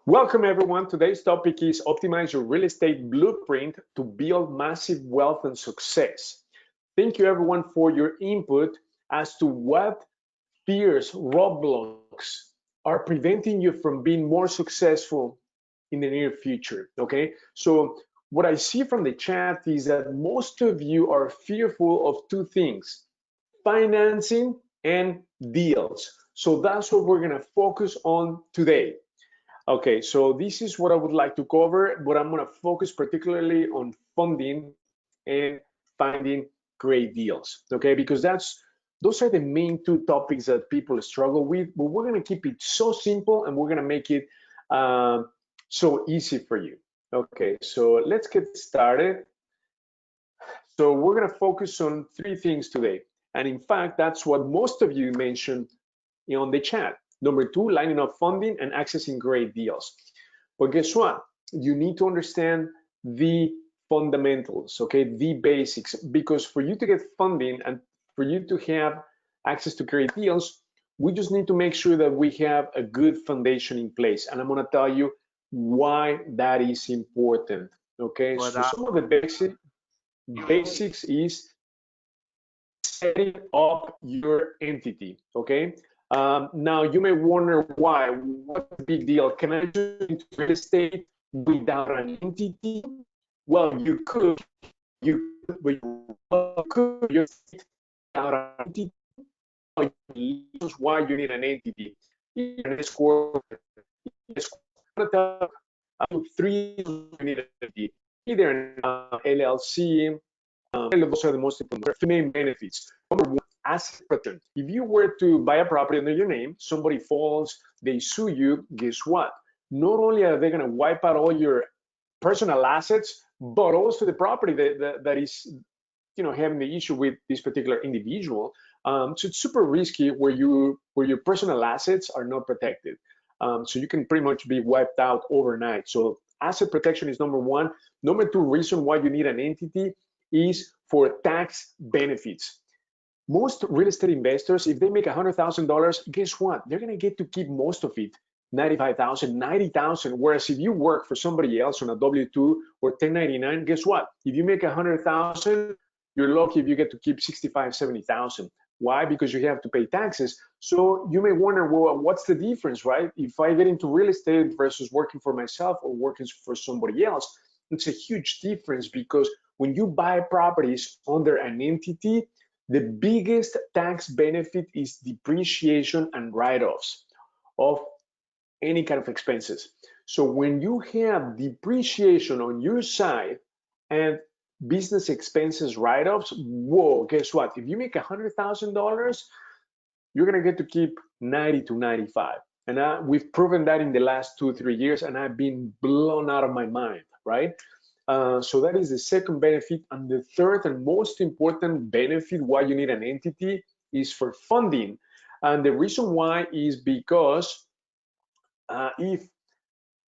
Welcome everyone. Today's topic is optimize your real estate blueprint to build massive wealth and success. Thank you everyone for your input as to what fears, roadblocks are preventing you from being more successful in the near future. Okay, so what I see from the chat is that most of you are fearful of two things: financing and deals. So that's what we're going to focus on today. Okay, so this is what I would like to cover, but I'm going to focus particularly on funding and finding great deals. Okay, because those are the main two topics that people struggle with, but we're going to keep it so simple and we're going to make it so easy for you. Okay, so let's get started. So we're going to focus on three things today. And in fact, that's what most of you mentioned on the chat. Number two, lining up funding and accessing great deals. But guess what? You need to understand the fundamentals, okay, the basics, because for you to get funding and for you to have access to great deals, we just need to make sure that we have a good foundation in place. And I'm going to tell you why that is important, okay? So some of the basics is setting up your entity, okay? Now you may wonder why. What's the big deal? Can I do into real estate without an entity? Well, you could, but you could just without an entity. This is why you need an entity. An escort, three you need an entity. Either an LLC. Those are the most important main benefits. Number one, asset protection. If you were to buy a property under your name, somebody falls, they sue you, guess what? Not only are they going to wipe out all your personal assets, but also the property that is, having the issue with this particular individual. So it's super risky where your personal assets are not protected. So you can pretty much be wiped out overnight. So asset protection is number one. Number two reason why you need an entity is for tax benefits. Most real estate investors, if they make $100,000, guess what? They're going to get to keep most of it, 95,000, 90,000. Whereas if you work for somebody else on a W-2 or 1099, guess what? If you make 100,000, you're lucky if you get to keep 65, 70,000. Why? Because you have to pay taxes. So you may wonder, well, what's the difference, right? If I get into real estate versus working for myself or working for somebody else, it's a huge difference because when you buy properties under an entity, the biggest tax benefit is depreciation and write-offs of any kind of expenses. So when you have depreciation on your side and business expenses write-offs, whoa, guess what? If you make $100,000, you're gonna get to keep 90 to 95. And we've proven that in the last 2-3 years, and I've been blown out of my mind, right? So that is the second benefit. And the third and most important benefit why you need an entity is for funding. And the reason why is because if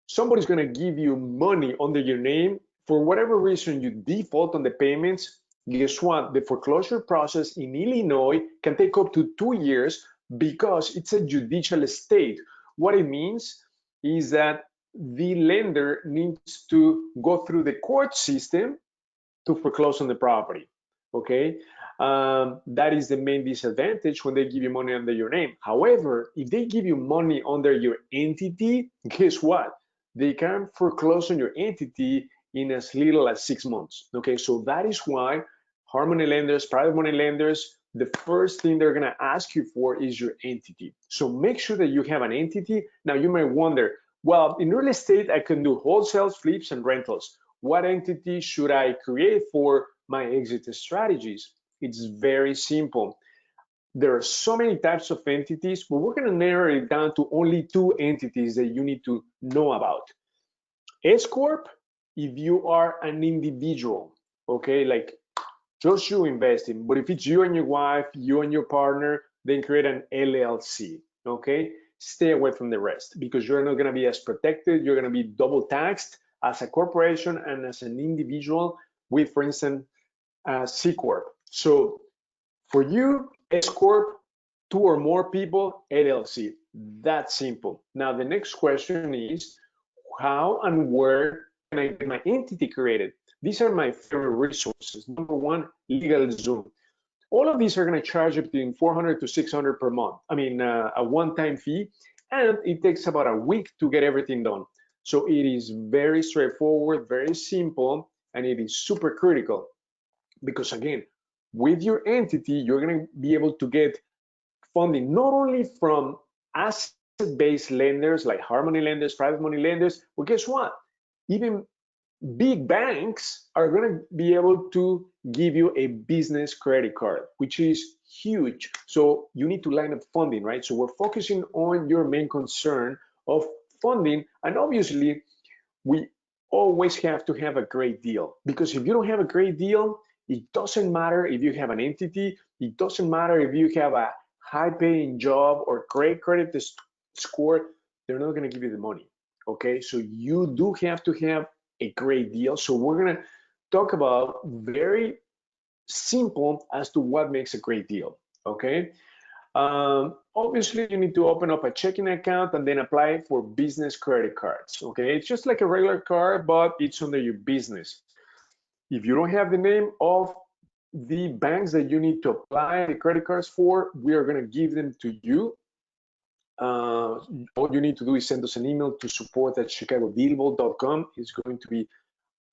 somebody's going to give you money under your name, for whatever reason you default on the payments, guess what? The foreclosure process in Illinois can take up to 2 years because it's a judicial state. What it means is that the lender needs to go through the court system to foreclose on the property, okay? That is the main disadvantage when they give you money under your name. However, if they give you money under your entity, guess what? They can foreclose on your entity in as little as 6 months, okay? So that is why hard money lenders, private money lenders, the first thing they're gonna ask you for is your entity. So make sure that you have an entity. Now you may wonder, well, in real estate, I can do wholesales, flips, and rentals. What entity should I create for my exit strategies? It's very simple. There are so many types of entities, but we're going to narrow it down to only 2 entities that you need to know about. S Corp, if you are an individual, okay, like just you investing. But if it's you and your wife, you and your partner, then create an LLC, okay? Stay away from the rest because you're not going to be as protected. You're going to be double taxed as a corporation and as an individual with, for instance, C Corp. So for you, S Corp, 2 or more people, LLC. That's simple. Now, the next question is, how and where can I get my entity created? These are my favorite resources. Number one, LegalZoom. All of these are going to charge you between 400 to 600 per month. I mean, a one-time fee, and it takes about a week to get everything done. So it is very straightforward, very simple, and it is super critical because again, with your entity, you're going to be able to get funding not only from asset-based lenders like hard money lenders, private money lenders, but guess what? Even big banks are going to be able to give you a business credit card, which is huge. So you need to line up funding, right? So we're focusing on your main concern of funding. And obviously, we always have to have a great deal, because if you don't have a great deal, it doesn't matter if you have an entity, it doesn't matter if you have a high paying job or great credit score, they're not going to give you the money. Okay, so you do have to have a great deal. So we're going to talk about very simple as to what makes a great deal. Okay, obviously you need to open up a checking account and then apply for business credit cards. Okay, it's just like a regular card, but it's under your business. If you don't have the name of the banks that you need to apply the credit cards for, we are going to give them to you. All you need to do is send us an email to support@chicagodealvault.com. It's going to be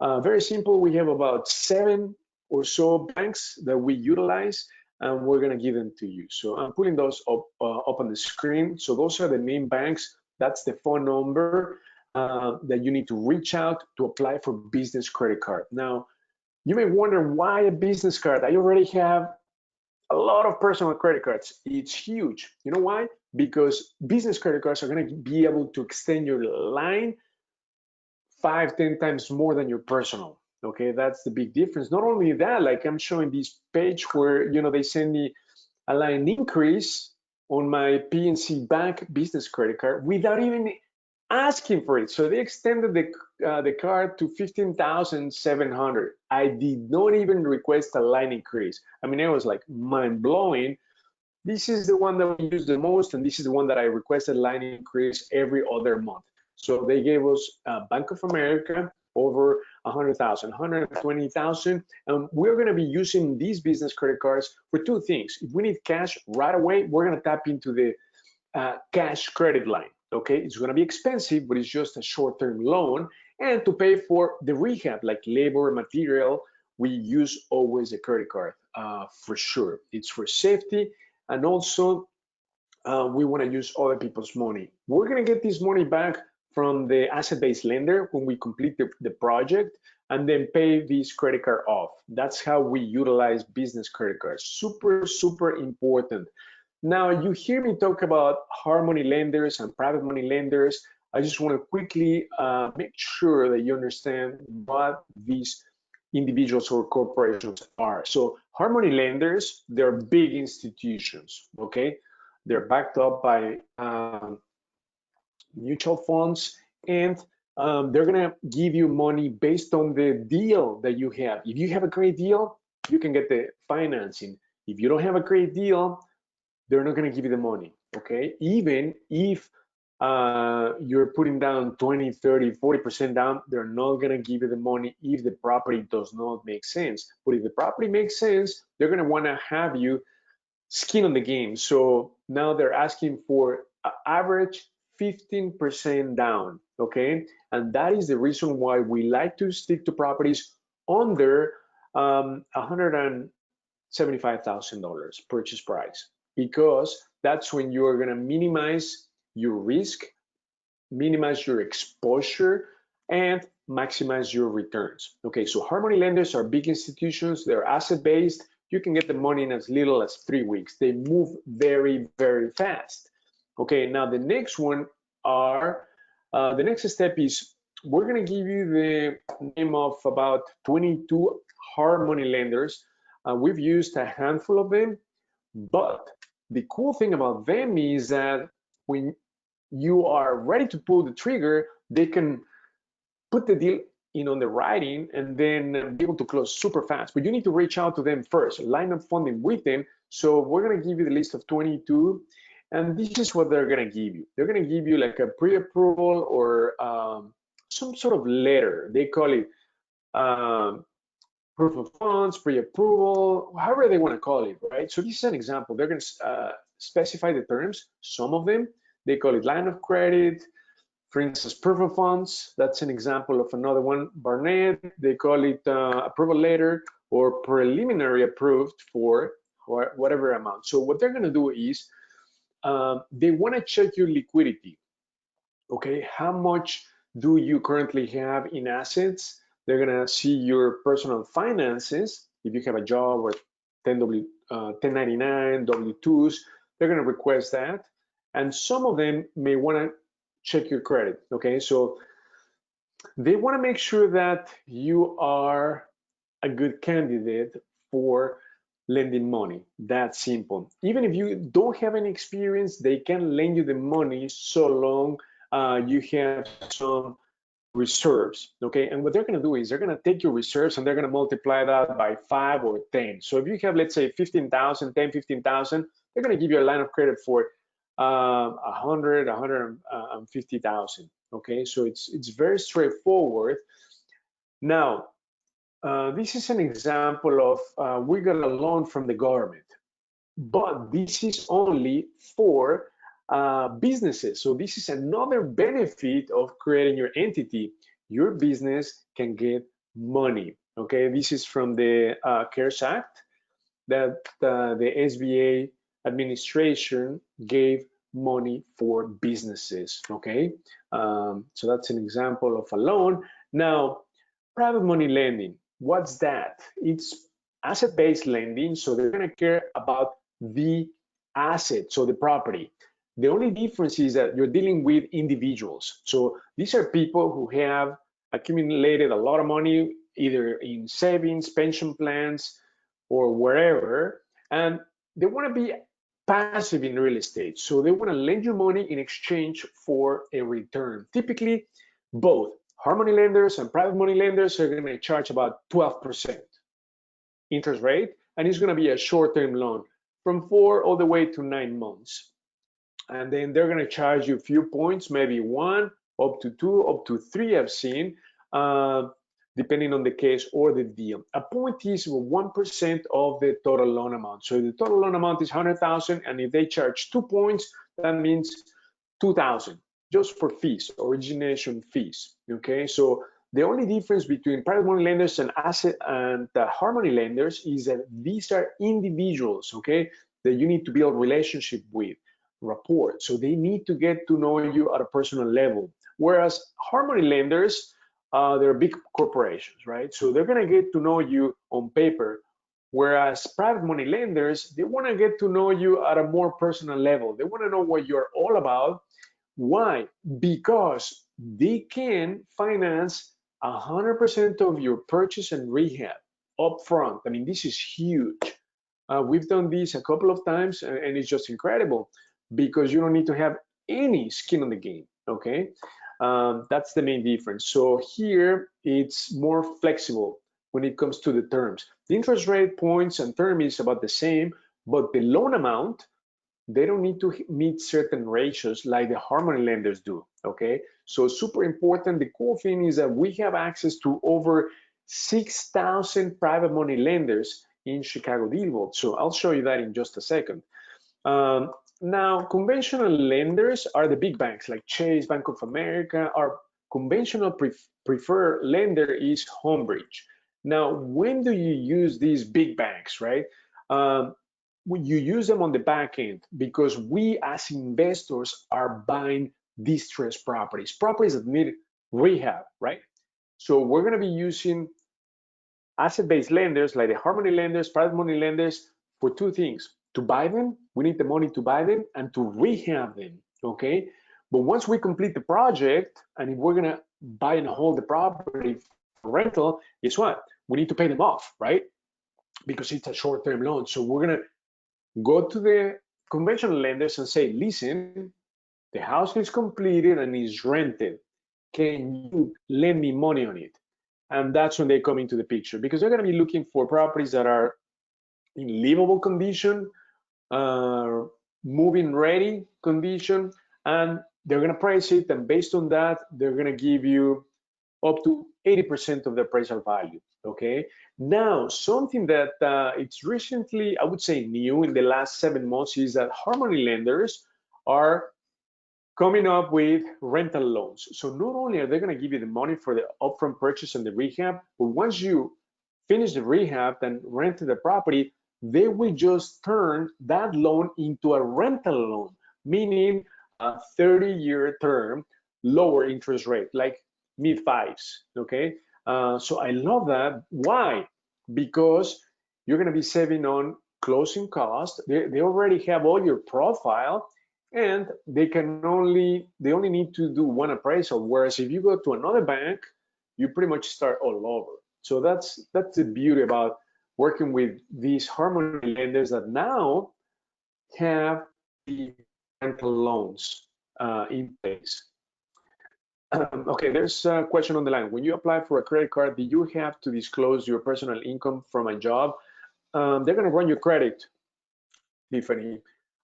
very simple. We have about 7 or so banks that we utilize, and we're going to give them to you. So I'm putting those up on the screen. So those are the main banks. That's the phone number that you need to reach out to apply for business credit card. Now, you may wonder, why a business card? I already have a lot of personal credit cards. It's huge. You know why? Because business credit cards are going to be able to extend your line 5-10 times more than your personal. Okay, that's the big difference. Not only that, like I'm showing this page where, you know, they send me a line increase on my PNC Bank business credit card without even asking for it. So they extended the card to 15,700. I did not even request a line increase. I mean, it was like mind blowing. This is the one that we use the most, and this is the one that I requested line increase every other month. So they gave us Bank of America over 100,000, 120,000, and we're going to be using these business credit cards for 2 things. If we need cash right away, we're going to tap into the cash credit line. Okay, it's going to be expensive, but it's just a short-term loan. And to pay for the rehab, like labor, material, we use always a credit card for sure. It's for safety, and also we want to use other people's money. We're going to get this money back from the asset-based lender when we complete the project, and then pay this credit card off. That's how we utilize business credit cards. Super, super important. Now, you hear me talk about hard money lenders and private money lenders. I just want to quickly make sure that you understand what these individuals or corporations are. So hard money lenders, they're big institutions, okay? They're backed up by mutual funds, and they're gonna give you money based on the deal that you have. If you have a great deal, you can get the financing. If you don't have a great deal, they're not going to give you the money, okay? Even if you're putting down 20, 30, 40% down, they're not going to give you the money if the property does not make sense. But if the property makes sense, they're going to want to have you skin on the game. So now they're asking for an average 15% down, okay? And that is the reason why we like to stick to properties under $175,000 purchase price, because that's when you're going to minimize your risk, minimize your exposure, and maximize your returns. Okay, so hard money lenders are big institutions. They're asset-based. You can get the money in as little as 3 weeks. They move very, very fast. Okay, now the next one are, the next step is, we're going to give you the name of about 22 hard money lenders. We've used a handful of them, but the cool thing about them is that when you are ready to pull the trigger, they can put the deal in on the writing and then be able to close super fast. But you need to reach out to them first, line up funding with them. So we're going to give you the list of 22, and this is what they're going to give you. They're going to give you like a pre-approval or some sort of letter. They call it proof of funds, pre-approval, however they want to call it, right? So this is an example. They're going to specify the terms. Some of them, they call it line of credit. For instance, proof of funds, that's an example of another one. Barnett, they call it approval letter or preliminary approved for whatever amount. So what they're going to do is they want to check your liquidity. Okay, how much do you currently have in assets? They're going to see your personal finances. If you have a job or 1099, W-2s, they're going to request that. And some of them may want to check your credit. Okay, so they want to make sure that you are a good candidate for lending money. That's simple. Even if you don't have any experience, they can lend you the money so long you have some reserves. Okay, and what they're going to do is they're going to take your reserves and they're going to multiply that by 5 or 10. So if you have, let's say, 15,000, 10, 15,000, they're going to give you a line of credit for 100, 150,000. Okay, so it's very straightforward. Now, this is an example of we got a loan from the government, but this is only for businesses. So this is another benefit of creating your entity. Your business can get money. Okay, this is from the CARES Act that the SBA administration gave money for businesses. Okay, so that's an example of a loan. Now, private money lending, what's that? It's asset-based lending, so they're going to care about the asset, so the property. The only difference is that you're dealing with individuals. So these are people who have accumulated a lot of money, either in savings, pension plans, or wherever, and they want to be passive in real estate. So they want to lend you money in exchange for a return. Typically, both hard money lenders and private money lenders are going to charge about 12% interest rate, and it's going to be a short-term loan from 4 all the way to 9 months. And then they're going to charge you a few points, maybe 1, up to 2, up to 3 I've seen, depending on the case or the deal. A point is 1% of the total loan amount. So the total loan amount is 100,000, and if they charge 2 points, that means 2,000 just for fees, origination fees. Okay, so the only difference between private money lenders and hard money lenders is that these are individuals, okay, that you need to build relationship with, rapport. So they need to get to know you at a personal level. Whereas hard money lenders, they're big corporations, right? So they're gonna get to know you on paper. Whereas private money lenders, they wanna get to know you at a more personal level. They wanna know what you're all about. Why? Because they can finance 100% of your purchase and rehab up front. I mean, this is huge. We've done this a couple of times, and it's just incredible because you don't need to have any skin in the game, okay? That's the main difference. So here, it's more flexible when it comes to the terms. The interest rate, points, and term is about the same, but the loan amount, they don't need to meet certain ratios like the hard money lenders do, okay? So super important. The cool thing is that we have access to over 6,000 private money lenders in ChicagoDealVault. So I'll show you that in just a second. Now, conventional lenders are the big banks like Chase, Bank of America. Our conventional preferred lender is Homebridge. Now, when do you use these big banks, right? You use them on the back end because we as investors are buying distressed properties that need rehab, right? So we're going to be using asset-based lenders like the hard money lenders, private money lenders for two things. To buy them, we need the money to buy them and to rehab them, okay? But once we complete the project, and if we're going to buy and hold the property for rental, guess what? We need to pay them off, right? Because it's a short-term loan. So we're going to go to the conventional lenders and say, listen, the house is completed and is rented. Can you lend me money on it? And that's when they come into the picture because they're going to be looking for properties that are in livable condition, moving ready condition, and they're going to price it. And based on that, they're going to give you up to 80% of the appraisal value. Okay. Now, something that it's recently, I would say, new in the last 7 months is that Harmony lenders are coming up with rental loans. So not only are they going to give you the money for the upfront purchase and the rehab, but once you finish the rehab and rent the property, they will just turn that loan into a rental loan, meaning a 30-year term, lower interest rate, like mid fives. Okay. So I love that. Why? Because you're going to be saving on closing costs. They already have all your profile, and they only need to do one appraisal. Whereas if you go to another bank, you pretty much start all over. So that's the beauty about working with these Harmony lenders that now have the rental loans in place. Okay, there's a question on the line. When you apply for a credit card, do you have to disclose your personal income from a job? They're going to run your credit, Tiffany.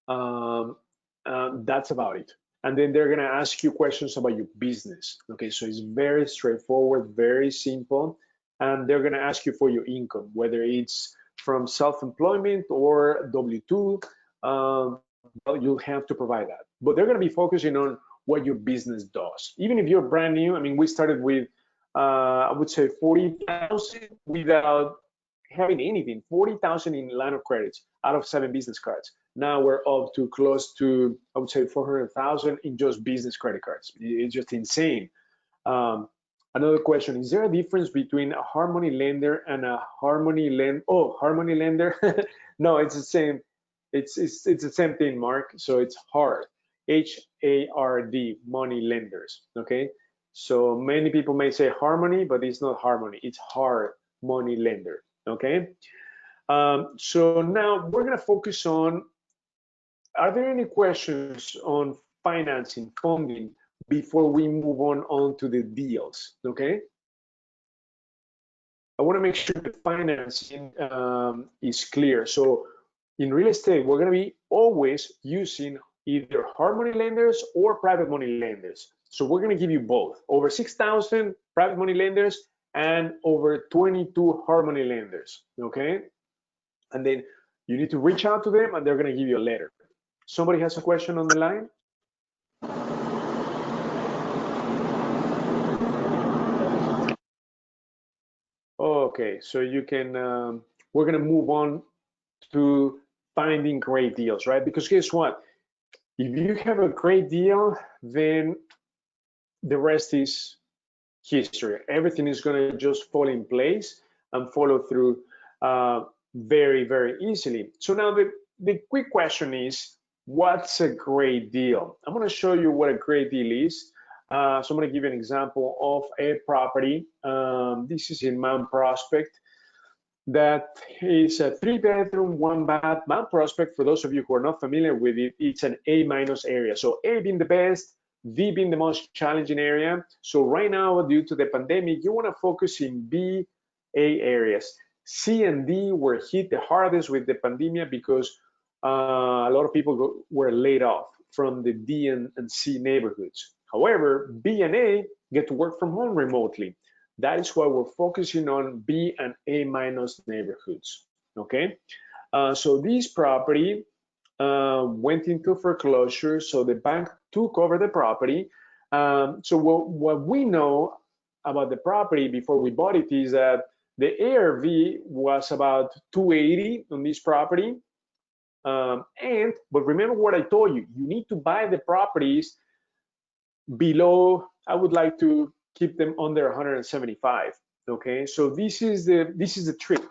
That's about it. And then they're going to ask you questions about your business. Okay, so it's very straightforward, very simple. And they're going to ask you for your income, whether it's from self-employment or W-2. Well, you'll have to provide that. But they're going to be focusing on what your business does. Even if you're brand new, I mean, we started with, I would say 40,000 without having anything, 40,000 in line of credits out of 7 business cards. Now we're up to close to, I would say 400,000 in just business credit cards. It's just insane. Another question, is there a difference between a Harmony lender and a Harmony lender? No, it's the same. It's the same thing, Mark. So it's hard. H-A-R-D, money lenders. Okay. So many people may say Harmony, but it's not Harmony. It's hard money lender. Okay. So now we're going to focus on, are there any questions on financing, funding, before we move on to the deals? Okay. I want to make sure the financing is clear. So in real estate, we're going to be always using either Harmony lenders or private money lenders. So we're going to give you both, over 6,000 private money lenders and over 22 Harmony lenders. Okay. And then you need to reach out to them and they're going to give you a letter. Somebody has a question on the line? Okay, so you can, we're going to move on to finding great deals, right? Because guess what? If you have a great deal, then the rest is history. Everything is going to just fall in place and follow through very, very easily. So now the quick question is, what's a great deal? I'm going to show you what a great deal is. So I'm going to give you an example of a property. This is in Mount Prospect. That is a 3-bedroom, 1-bath. Mount Prospect, for those of you who are not familiar with it, it's an A- area. So A being the best, D being the most challenging area. So right now, due to the pandemic, you want to focus in B, A areas. C and D were hit the hardest with the pandemic because a lot of people were laid off from the D and C neighborhoods. However, B and A get to work from home remotely. That is why we're focusing on B and A- neighborhoods. Okay, so this property went into foreclosure, so the bank took over the property. So what we know about the property before we bought it is that the ARV was about 280 on this property. But remember what I told you, you need to buy the properties below, I would like to keep them under 175. Okay, so this is the trick,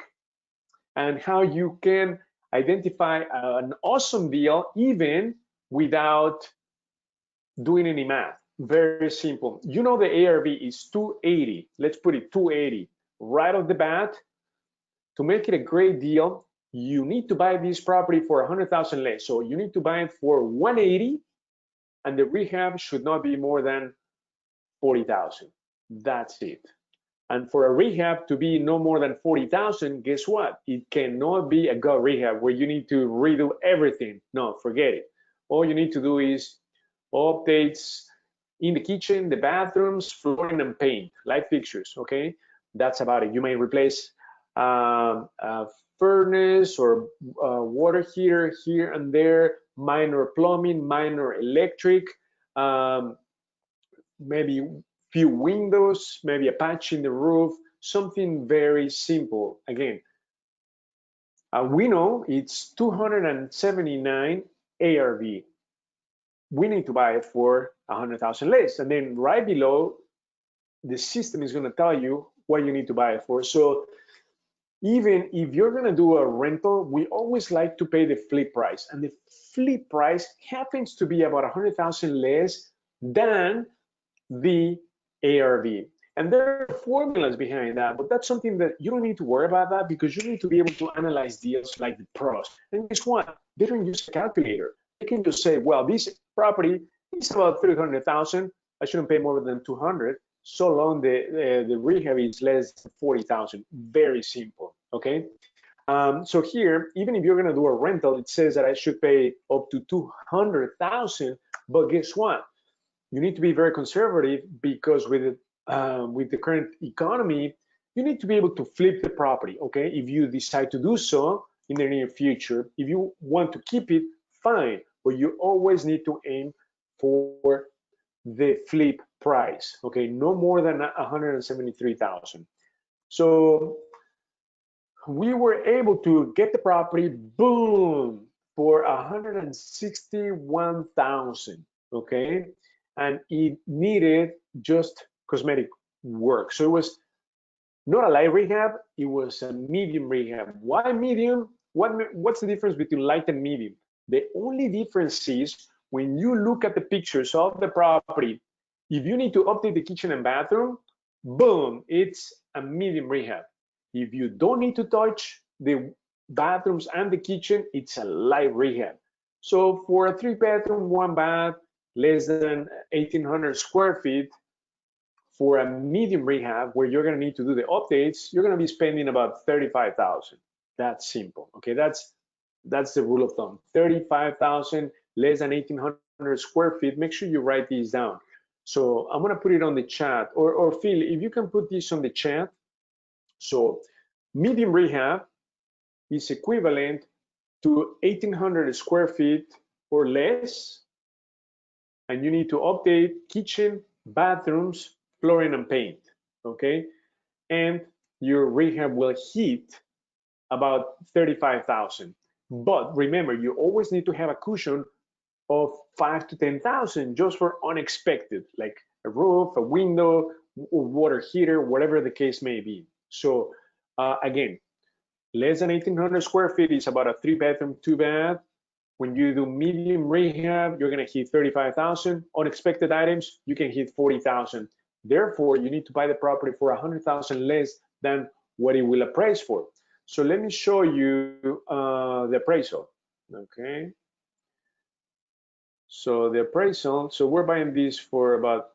and how you can identify an awesome deal even without doing any math. Very simple. You know the ARV is 280. Let's put it 280 right off the bat. To make it a great deal, you need to buy this property for 100,000 less. So you need to buy it for 180, and the rehab should not be more than 40,000. That's it. And for a rehab to be no more than 40,000, guess what? It cannot be a gut rehab where you need to redo everything. No, forget it. All you need to do is updates, in the kitchen, the bathrooms, flooring, and paint, light fixtures, okay? That's about it. You may replace a furnace or water heater here and there, minor plumbing, minor electric, maybe few windows, maybe a patch in the roof, something very simple. Again, we know it's 279 ARV. We need to buy it for 100,000 less. And then right below, the system is going to tell you what you need to buy it for. So even if you're going to do a rental, we always like to pay the flip price. And the flip price happens to be about 100,000 less than the ARV. And there are formulas behind that, but that's something that you don't need to worry about that because you need to be able to analyze deals like the pros. And guess what? They don't use a calculator. They can just say, well, this property is about 300,000. I shouldn't pay more than 200. So long the rehab is less than 40,000. Very simple, okay? So here, even if you're gonna do a rental, it says that I should pay up to 200,000, but guess what? You need to be very conservative because with the current economy, you need to be able to flip the property, okay? If you decide to do so in the near future, if you want to keep it, fine, but you always need to aim for the flip price, okay? No more than 173,000. So we were able to get the property, boom, for 161,000, okay? And it needed just cosmetic work. So it was not a light rehab, it was a medium rehab. Why medium? What's the difference between light and medium? The only difference is when you look at the pictures of the property, if you need to update the kitchen and bathroom, boom, it's a medium rehab. If you don't need to touch the bathrooms and the kitchen, it's a light rehab. So for a 3-bedroom, 1-bath, less than 1,800 square feet, for a medium rehab where you're going to need to do the updates, you're going to be spending about 35,000. That's simple. Okay, that's the rule of thumb. 35,000, less than 1,800 square feet. Make sure you write these down. So I'm going to put it on the chat, or Phil, if you can put this on the chat. So medium rehab is equivalent to 1,800 square feet or less, and you need to update kitchen, bathrooms, flooring, and paint, okay? And your rehab will hit about 35,000. But remember, you always need to have a cushion of 5 to 10,000 just for unexpected, like a roof, a window, or water heater, whatever the case may be. So again, less than 1,800 square feet is about a 3-bedroom, 2-bath. When you do medium rehab, you're going to hit 35,000. Unexpected items, you can hit 40,000. Therefore, you need to buy the property for 100,000 less than what it will appraise for. So let me show you the appraisal. Okay. So the appraisal, so we're buying this for about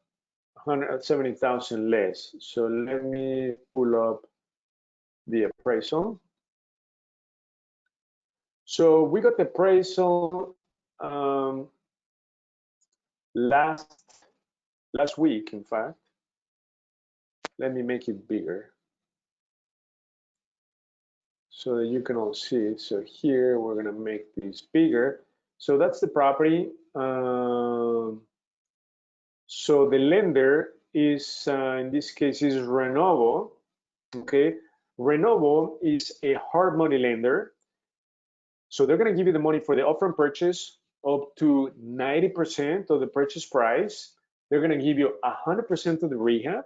170,000 less. So let me pull up the appraisal. So we got the appraisal last week, in fact. Let me make it bigger so that you can all see it. So here we're gonna make this bigger. So that's the property. So the lender is, in this case, is Renovo. Okay, Renovo is a hard money lender. So they're gonna give you the money for the upfront purchase up to 90% of the purchase price. They're gonna give you 100% of the rehab.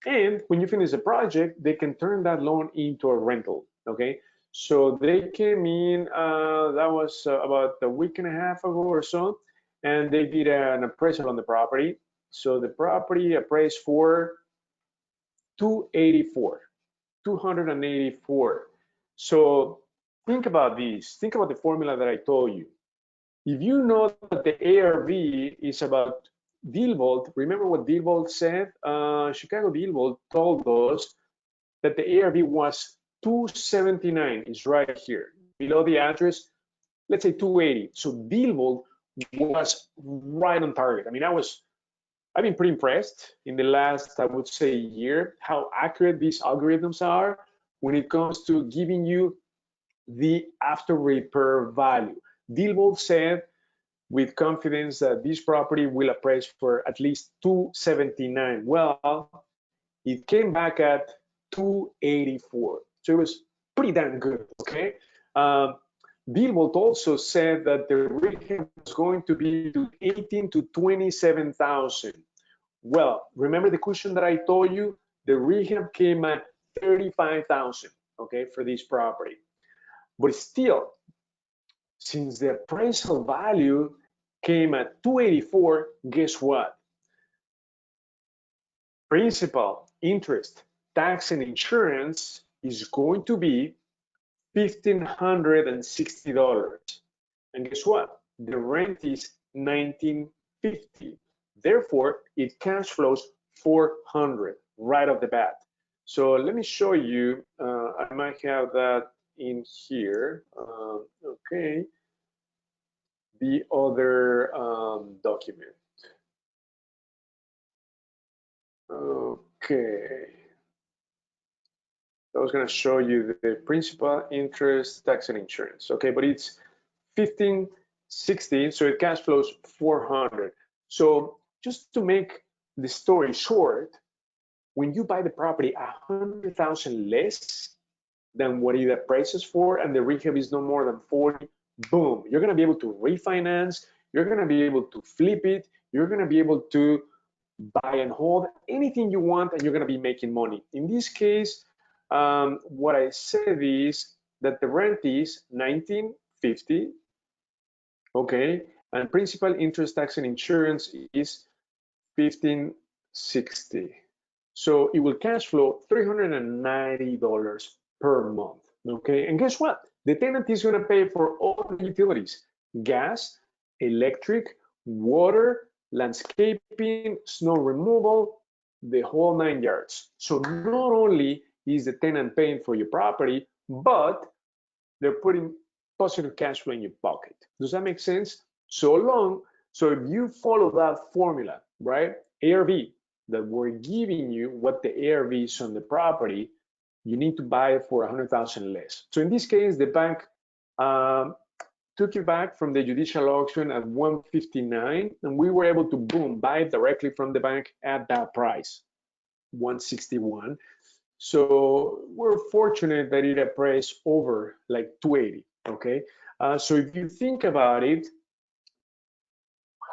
And when you finish the project, they can turn that loan into a rental, okay? So they came in, that was about a week and a half ago or so, and they did an appraisal on the property. So the property appraised for 284. So think about this. Think about the formula that I told you. If you know that the ARV is about DealVault, remember what DealVault said? ChicagoDealVault told us that the ARV was 279, is right here. Below the address, let's say 280. So DealVault was right on target. I mean, I was I've been pretty impressed in the last, I would say, year, how accurate these algorithms are when it comes to giving you the after repair value. DealVault said with confidence that this property will appraise for at least 279. Well, it came back at 284. So it was pretty damn good, okay? DealVault also said that the rehab was going to be to 18 to 27,000. Well, remember the cushion that I told you? The rehab came at 35,000, okay, for this property. But still, since the appraisal value came at 284, guess what? Principal, interest, tax, and insurance is going to be $1,560. And guess what? The rent is $1,950. Therefore, it cash flows $400 right off the bat. So let me show you. I might have that in here. Okay. The other document. Okay. I was going to show you the principal, interest, tax, and insurance. Okay, but it's 1560, so it cash flows 400. So just to make the story short, when you buy the property 100,000 less than what it appraises for, and the rehab is no more than 40, boom, you're going to be able to refinance, you're going to be able to flip it, you're going to be able to buy and hold anything you want, and you're going to be making money. In this case, what I said is that the rent is $1,950, okay, and principal, interest, tax, and insurance is $1,560. So it will cash flow $390 per month, okay? And guess what? The tenant is going to pay for all the utilities: gas, electric, water, landscaping, snow removal, the whole 9 yards. So not only is the tenant paying for your property, but they're putting positive cash flow in your pocket. Does that make sense? So if you follow that formula, right? ARV, that we're giving you what the ARV is on the property, you need to buy it for 100,000 less. So in this case, the bank took it back from the judicial auction at 159, and we were able to, boom, buy it directly from the bank at that price, 161. So we're fortunate that it appraised over like 280, okay? So if you think about it,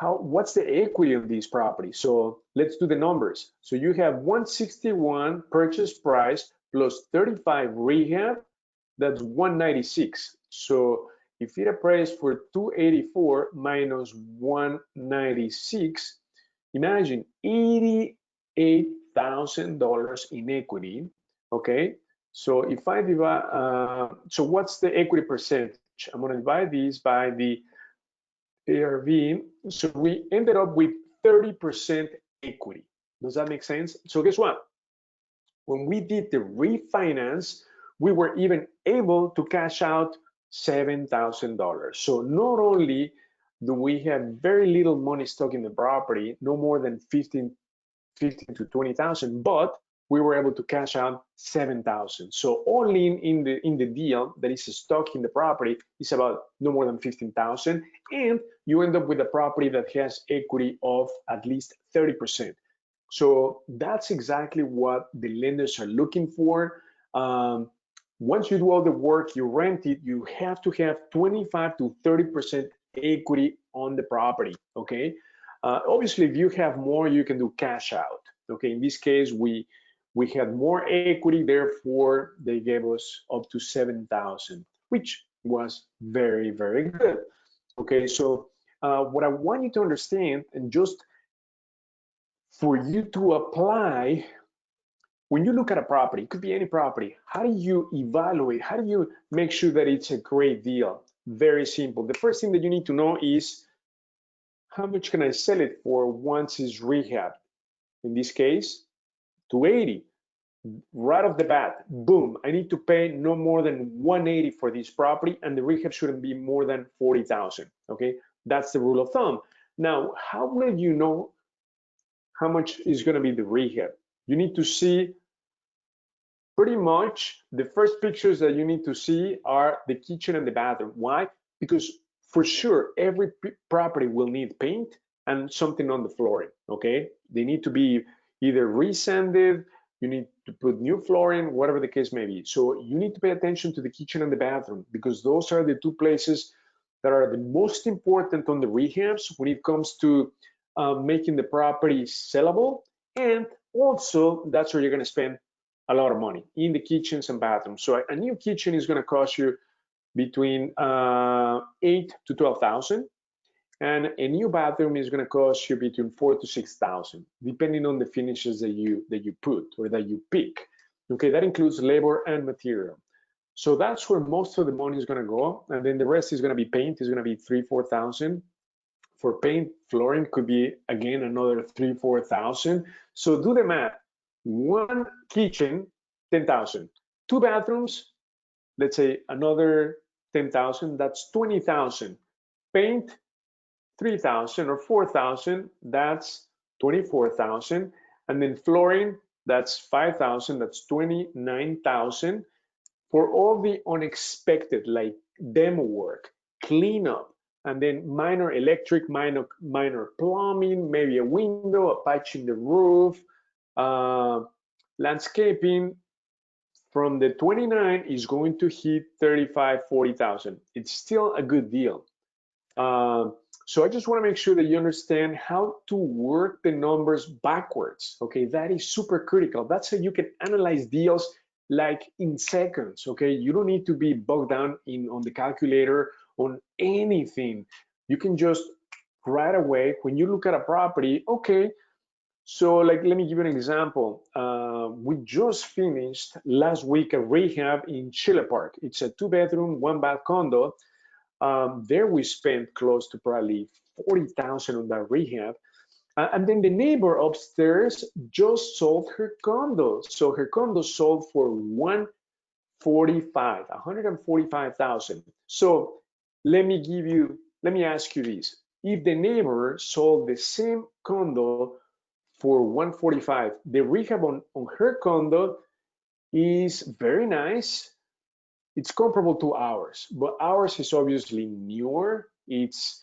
what's the equity of these properties? So let's do the numbers. So you have 161 purchase price plus 35 rehab, that's 196. So if it appraised for 284 minus 196, imagine $88,000 in equity. Okay, so if I divide, so what's the equity percentage? I'm going to divide this by the ARV. So we ended up with 30% equity. Does that make sense? So guess what? When we did the refinance, we were even able to cash out $7,000. So not only do we have very little money stuck in the property, no more than 15 to 20,000, but we were able to cash out 7,000. So all in the deal that is stuck in the property is about no more than 15,000, and you end up with a property that has equity of at least 30%. So that's exactly what the lenders are looking for. Once you do all the work, you rent it, you have to have 25 to 30% equity on the property, okay? Obviously, if you have more, you can do cash out, okay? In this case, we had more equity, therefore, they gave us up to 7,000, which was very, very good, okay? So what I want you to understand, and just for you to apply, when you look at a property, it could be any property, how do you evaluate, how do you make sure that it's a great deal? Very simple. The first thing that you need to know is, how much can I sell it for once it's rehabbed? In this case, 280. Right off the bat, boom, I need to pay no more than 180 for this property, and the rehab shouldn't be more than 40,000, okay? That's the rule of thumb. Now, how will you know how much is going to be the rehab. You need to see pretty much the first pictures that you need to see are the kitchen and the bathroom. Why? Because for sure, every property will need paint and something on the flooring, okay? They need to be either resanded, you need to put new flooring, whatever the case may be. So you need to pay attention to the kitchen and the bathroom because those are the two places that are the most important on the rehabs when it comes to making the property sellable. And also, that's where you're going to spend a lot of money in the kitchens and bathrooms. So a new kitchen is going to cost you between 8 to 12,000, and a new bathroom is going to cost you between 4 to 6,000, depending on the finishes that you put or that you pick. Okay, that includes labor and material. So that's where most of the money is going to go, and then the rest is going to be paint. Is going to be 3,000-4,000. For paint, flooring could be again another 3,000-4,000. So do the math. One kitchen, 10,000. Two bathrooms, let's say another 10,000. That's 20,000. Paint, 3,000 or 4,000. That's 24,000. And then flooring, that's 5,000. That's 29,000. For all the unexpected, like demo work, cleanup, and then minor electric, minor plumbing, maybe a window, a patch in the roof, landscaping, from the 29 is going to hit 35-40,000. It's still a good deal. So I just want to make sure that you understand how to work the numbers backwards. Okay, that is super critical. That's how you can analyze deals like in seconds. Okay, you don't need to be bogged down on the calculator on anything. You can just right away when you look at a property. Okay, so like let me give you an example. We just finished last week a rehab in Chile Park. It's a 2-bedroom, 1-bath condo. There we spent close to probably 40,000 on that rehab. And then the neighbor upstairs just sold her condo. So her condo sold for 145,000. So let me ask you this. If the neighbor sold the same condo for 145, the rehab on her condo is very nice. It's comparable to ours, but ours is obviously newer. It's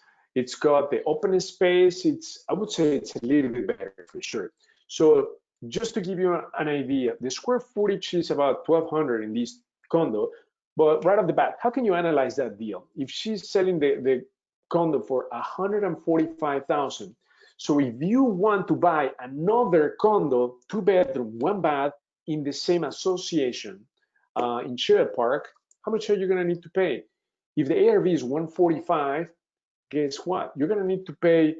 got the open space. I would say it's a little bit better for sure. So just to give you an idea, the square footage is about 1,200 in this condo, but right off the bat, how can you analyze that deal? If she's selling the condo for 145,000, so if you want to buy another condo, 2-bedroom, 1-bath in the same association in Chile Park, how much are you going to need to pay? If the ARV is 145, guess what? You're going to need to pay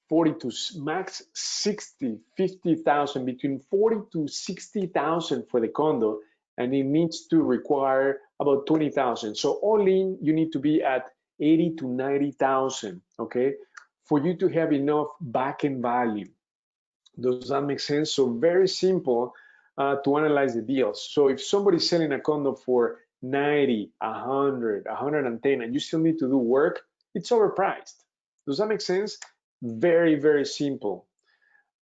40 to max 60, 50,000, between 40 to 60,000 for the condo, and it needs to require about 20,000. So all in, you need to be at 80 to 90,000, okay, for you to have enough back-end value. Does that make sense? So very simple to analyze the deals. So if somebody's selling a condo for 90, 100, 110, and you still need to do work, it's overpriced. Does that make sense? Very, very simple.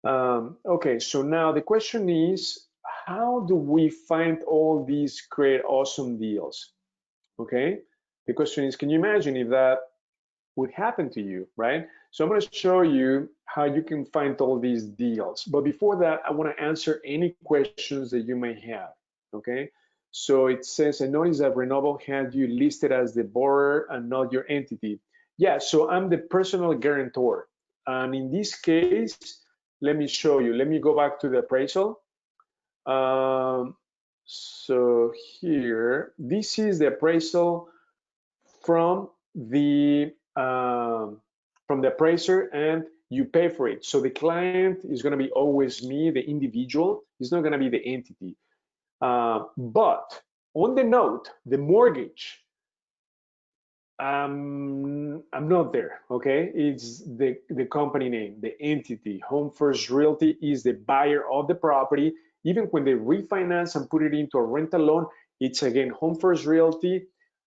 Okay, so now the question is, how do we find all these great, awesome deals? Okay, the question is, can you imagine if that would happen to you, right? So I'm going to show you how you can find all these deals. But before that, I want to answer any questions that you may have, okay? So it says, I noticed that Renovo had you listed as the borrower and not your entity. Yeah, so I'm the personal guarantor. And in this case, let me show you. Let me go back to the appraisal. So here, this is the appraisal from the appraiser, and you pay for it. So the client is going to be always me, the individual. It's not going to be the entity. But on the note, the mortgage, I'm not there, okay? It's the company name, the entity. Home First Realty is the buyer of the property. Even when they refinance and put it into a rental loan, it's again Home First Realty.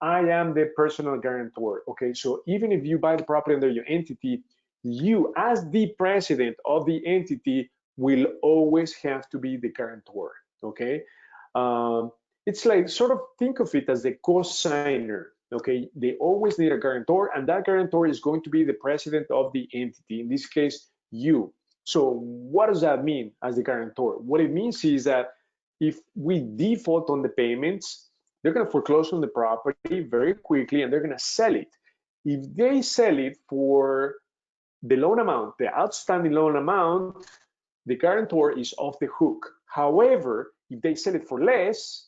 I am the personal guarantor, okay? So even if you buy the property under your entity, you as the president of the entity will always have to be the guarantor, okay? It's like, sort of think of it as the co-signer, okay? They always need a guarantor, and that guarantor is going to be the president of the entity, in this case, you. So what does that mean as the guarantor? What it means is that if we default on the payments, they're going to foreclose on the property very quickly, and they're going to sell it. If they sell it for the loan amount, the outstanding loan amount, the guarantor is off the hook. However, if they sell it for less,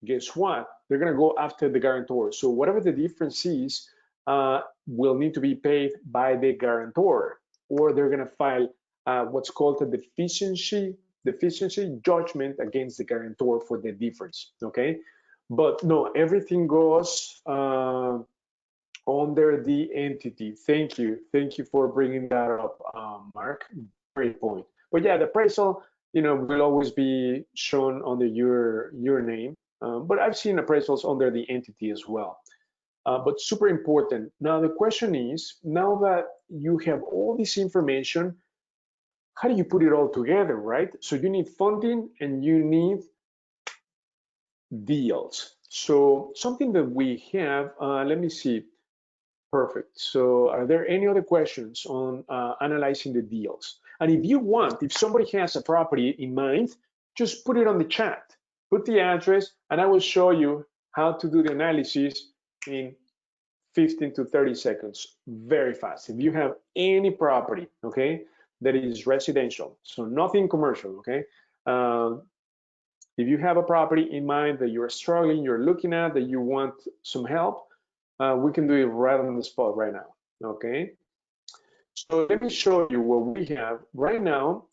guess what? They're going to go after the guarantor. So whatever the difference is, will need to be paid by the guarantor, or they're going to file what's called a deficiency judgment against the guarantor for the difference. Okay, but no, everything goes under the entity. Thank you for bringing that up, Mark. Great point. But yeah, the appraisal, will always be shown under your name. But I've seen appraisals under the entity as well. But super important. Now the question is, now that you have all this information, how do you put it all together, right? So you need funding and you need deals. So something that we have, let me see. Perfect. So are there any other questions on analyzing the deals? And if you want, if somebody has a property in mind, just put it on the chat. Put the address, and I will show you how to do the analysis in 15 to 30 seconds, very fast. If you have any property, okay, that is residential, so nothing commercial, okay? If you have a property in mind that you're struggling, you're looking at, that you want some help, we can do it right on the spot right now, okay? So let me show you what we have right now.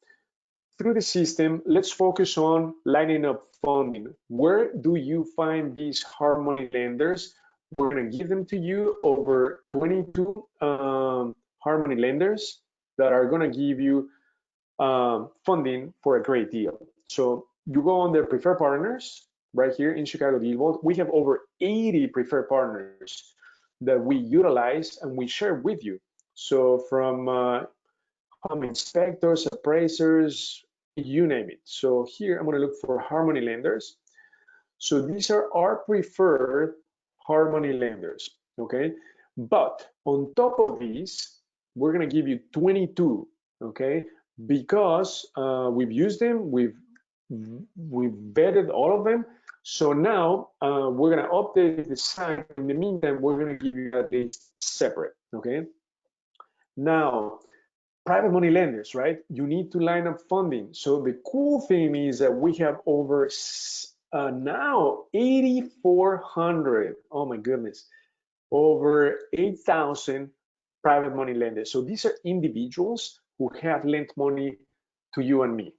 Through the system, let's focus on lining up funding. Where do you find these hard money lenders? We're going to give them to you, over 22 hard money lenders that are going to give you funding for a great deal. So you go on their preferred partners right here in ChicagoDealVault. We have over 80 preferred partners that we utilize and we share with you. So from home inspectors, appraisers, you name it. So here I'm going to look for hard money lenders. So these are our preferred hard money lenders, okay? But on top of these, we're going to give you 22, okay? Because we've used them, we've vetted all of them. So now we're going to update the site. In the meantime, we're going to give you that data separate, okay? Now, private money lenders, right? You need to line up funding. So the cool thing is that we have over now 8,400, oh my goodness, over 8,000 private money lenders. So these are individuals who have lent money to you and me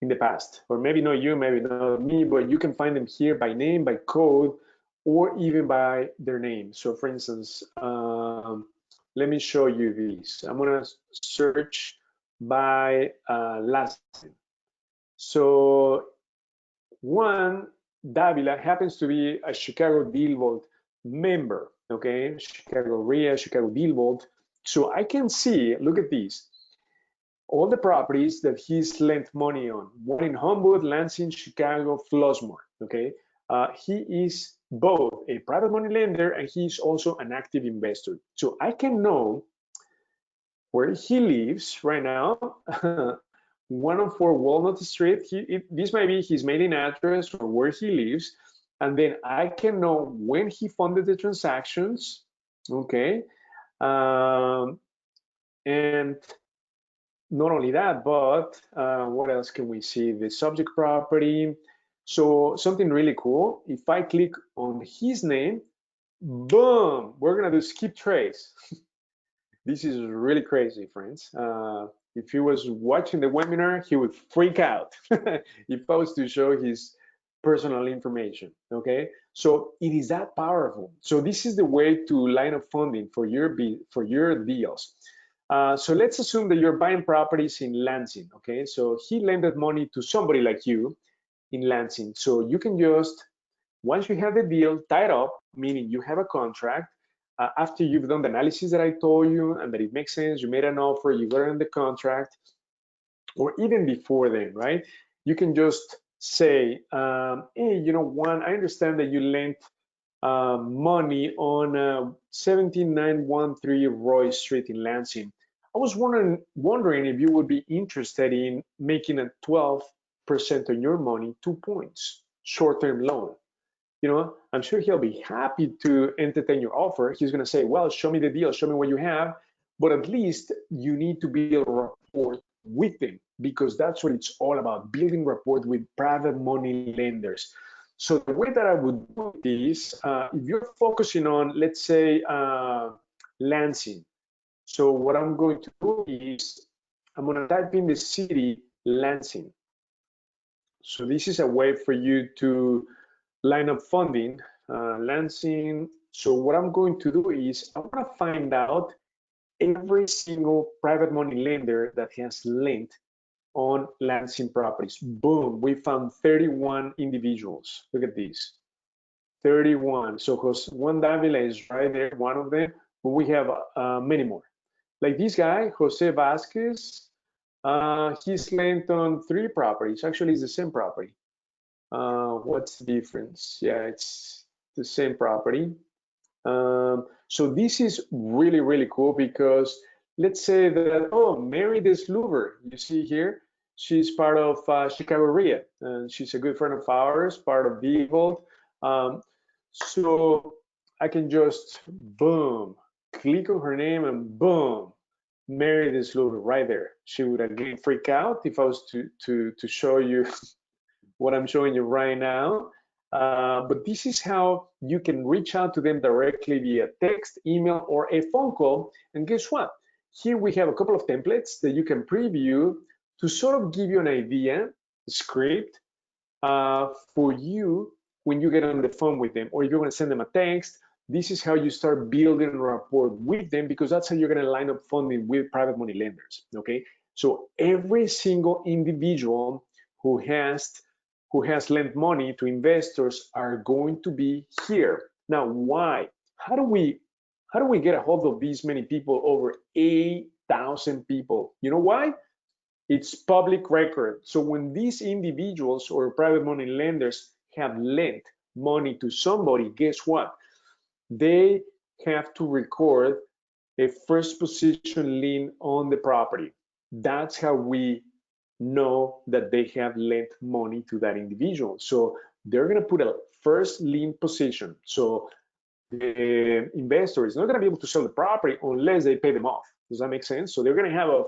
in the past, or maybe not you, maybe not me, but you can find them here by name, by code, or even by their name. So for instance, let me show you these. I'm gonna search by last name. So Juan Davila happens to be a ChicagoDealVault member, okay? Chicago RIA, ChicagoDealVault. So I can see, look at these, all the properties that he's lent money on. One in Homewood, Lansing, Chicago, Flossmoor, okay? He is both a private money lender and he's also an active investor. So I can know where he lives right now, 104 Walnut Street. This might be his mailing address or where he lives. And then I can know when he funded the transactions, okay? And not only that, but what else can we see? The subject property. So something really cool, if I click on his name, boom, we're gonna do skip trace. This is really crazy, friends. If he was watching the webinar, he would freak out if I was to show his personal information, okay? So it is that powerful. So this is the way to line up funding for your deals. So let's assume that you're buying properties in Lansing, okay? So he lended money to somebody like you in Lansing. So you can just, once you have the deal tied up, meaning you have a contract, after you've done the analysis that I told you and that it makes sense, you made an offer, you got it in the contract, or even before then, right? You can just say, hey, you know, Juan, I understand that you lent money on 17913 Roy Street in Lansing. I was wondering if you would be interested in making a 12% on your money, 2 points, short-term loan. You know, I'm sure he'll be happy to entertain your offer. He's going to say, well, show me the deal, show me what you have. But at least you need to build rapport with them, because that's what it's all about, building rapport with private money lenders. So the way that I would do this, if you're focusing on, let's say, Lansing. So what I'm going to do is I'm going to type in the city, Lansing. So this is a way for you to line up funding, Lansing. So what I'm going to do is I want to find out every single private money lender that has lent on Lansing properties. Boom, we found 31 individuals. Look at this, 31. So Juan Davila is right there, one of them, but we have many more. Like this guy, Jose Vasquez, he's lent on 3 properties. Actually, it's the same property. What's the difference? Yeah, it's the same property. So this is really, really cool, because let's say that, oh, Mary Desluver, you see here, she's part of Chicago RIA, and she's a good friend of ours, part of DealVault. So I can just, boom, click on her name and boom, Mary Desluver right there. She would again freak out if I was to show you what I'm showing you right now. But this is how you can reach out to them directly via text, email, or a phone call. And guess what? Here we have a couple of templates that you can preview to sort of give you an idea, a script for you when you get on the phone with them, or if you want to send them a text. This is how you start building rapport with them, because that's how you're going to line up funding with private money lenders. Okay, so every single individual who has lent money to investors are going to be here. Now, why? How do we get a hold of these many people? Over 8,000 people. You know why? It's public record. So when these individuals or private money lenders have lent money to somebody, guess what? They have to record a first position lien on the property. That's how we know that they have lent money to that individual. So they're going to put a first lien position. So the investor is not going to be able to sell the property unless they pay them off. Does that make sense? So they're going to have a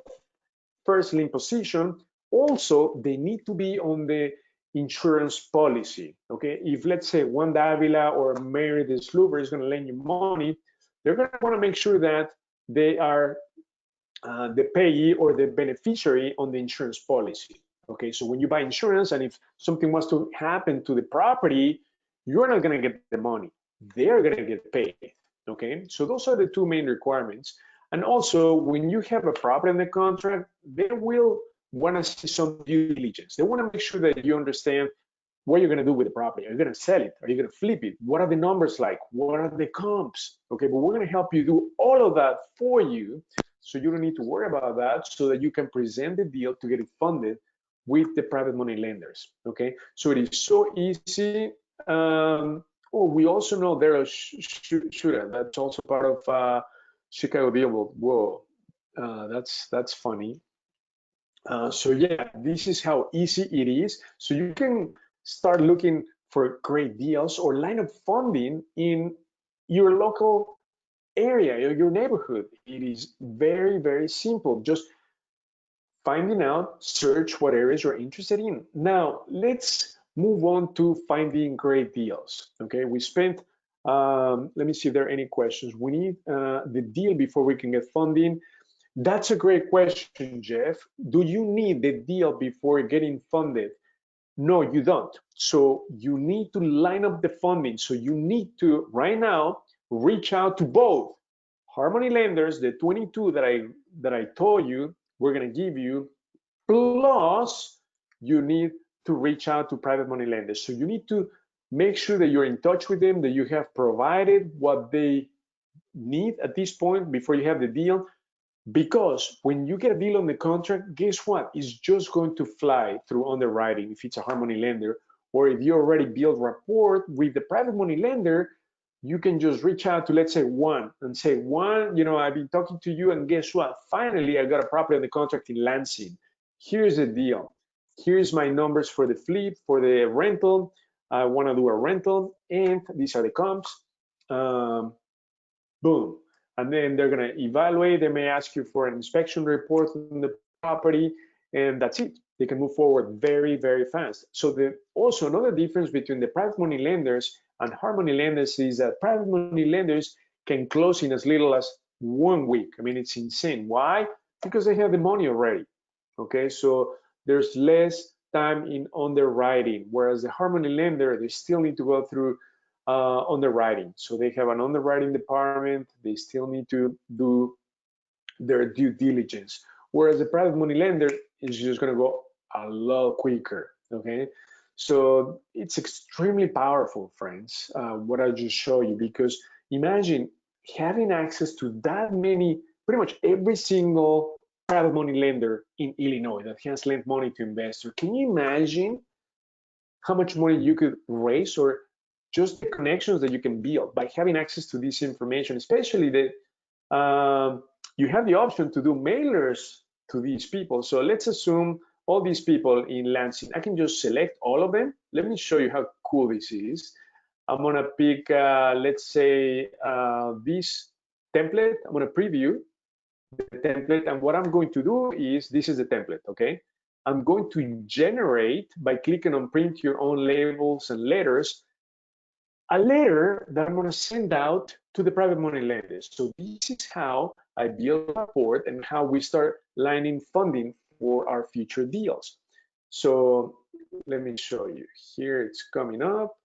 first lien position. Also, they need to be on the insurance policy. Okay, if let's say Juan Davila or Mary Desluver is going to lend you money, they're going to want to make sure that they are the payee or the beneficiary on the insurance policy. Okay, so when you buy insurance and if something was to happen to the property, you're not going to get the money. They're going to get paid. Okay, so those are the 2 main requirements. And also, when you have a property in the contract, they will want to see some due diligence. They want to make sure that you understand what you're going to do with the property. Are you going to sell it? Are you going to flip it? What are the numbers like? What are the comps? Okay, but we're going to help you do all of that for you, so you don't need to worry about that, so that you can present the deal to get it funded with the private money lenders. Okay, so it is so easy. Oh, we also know Daryl Shooter. That's also part of ChicagoDealVault. Whoa, that's funny. So yeah, this is how easy it is. So you can start looking for great deals or line up funding in your local area, your neighborhood. It is very, very simple. Just finding out, search what areas you're interested in. Now, let's move on to finding great deals. Okay, we spent, let me see if there are any questions. We need the deal before we can get funding. That's a great question, Jeff. Do you need the deal before getting funded? No, you don't. So you need to line up the funding. So you need to, right now, reach out to both Harmony lenders, the 22 that I told you we're going to give you, plus you need to reach out to private money lenders. So you need to make sure that you're in touch with them, that you have provided what they need at this point before you have the deal, because when you get a deal on the contract, guess what? It's just going to fly through underwriting if it's a hard money lender, or if you already build rapport with the private money lender, you can just reach out to, let's say, Juan and say, Juan, I've been talking to you, and guess what? Finally, I got a property on the contract in Lansing. Here's the deal. Here's my numbers for the flip, for the rental. I want to do a rental, and these are the comps. Boom. And then they're going to evaluate. They may ask you for an inspection report on the property, and that's it. They can move forward very, very fast. So also another difference between the private money lenders and hard money lenders is that private money lenders can close in as little as 1 week. I mean, it's insane. Why? Because they have the money already. Okay, so there's less time in underwriting, whereas the hard money lender, they still need to go through underwriting. So they have an underwriting department. They still need to do their due diligence. Whereas the private money lender is just going to go a lot quicker. Okay, so it's extremely powerful, friends. What I just showed you, because imagine having access to that many, pretty much every single private money lender in Illinois that has lent money to investors. Can you imagine how much money you could raise, or just the connections that you can build by having access to this information, especially that you have the option to do mailers to these people. So let's assume all these people in Lansing, I can just select all of them. Let me show you how cool this is. I'm gonna pick, let's say, this template. I'm gonna preview the template, and what I'm going to do is, this is the template, okay? I'm going to generate, by clicking on print your own labels and letters, a letter that I'm going to send out to the private money lenders. So this is how I build a rapport and how we start lining funding for our future deals. So let me show you. Here it's coming up.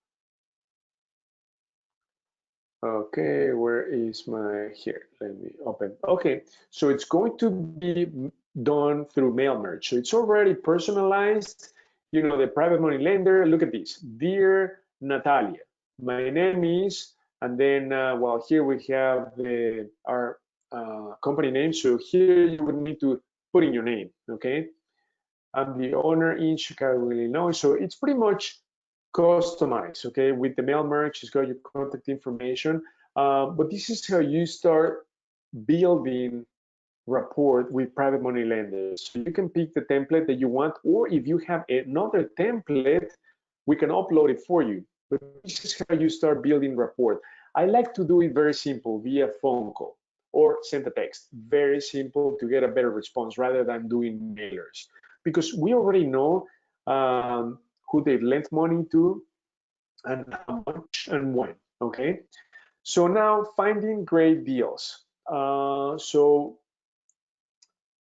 Okay, where is my, here, let me open. Okay, so it's going to be done through mail merge. So it's already personalized. The private money lender, look at this. Dear Natalia, my name is, and then, well, here we have our company name. So here you would need to put in your name, okay? I'm the owner in Chicago, Illinois. So it's pretty much customized, okay? With the mail merge, it's got your contact information. But this is how you start building rapport with private money lenders. So you can pick the template that you want, or if you have another template, we can upload it for you. But this is how you start building rapport. I like to do it very simple via phone call or send a text. Very simple to get a better response rather than doing mailers, because we already know who they've lent money to and how much and when, okay? So now finding great deals. So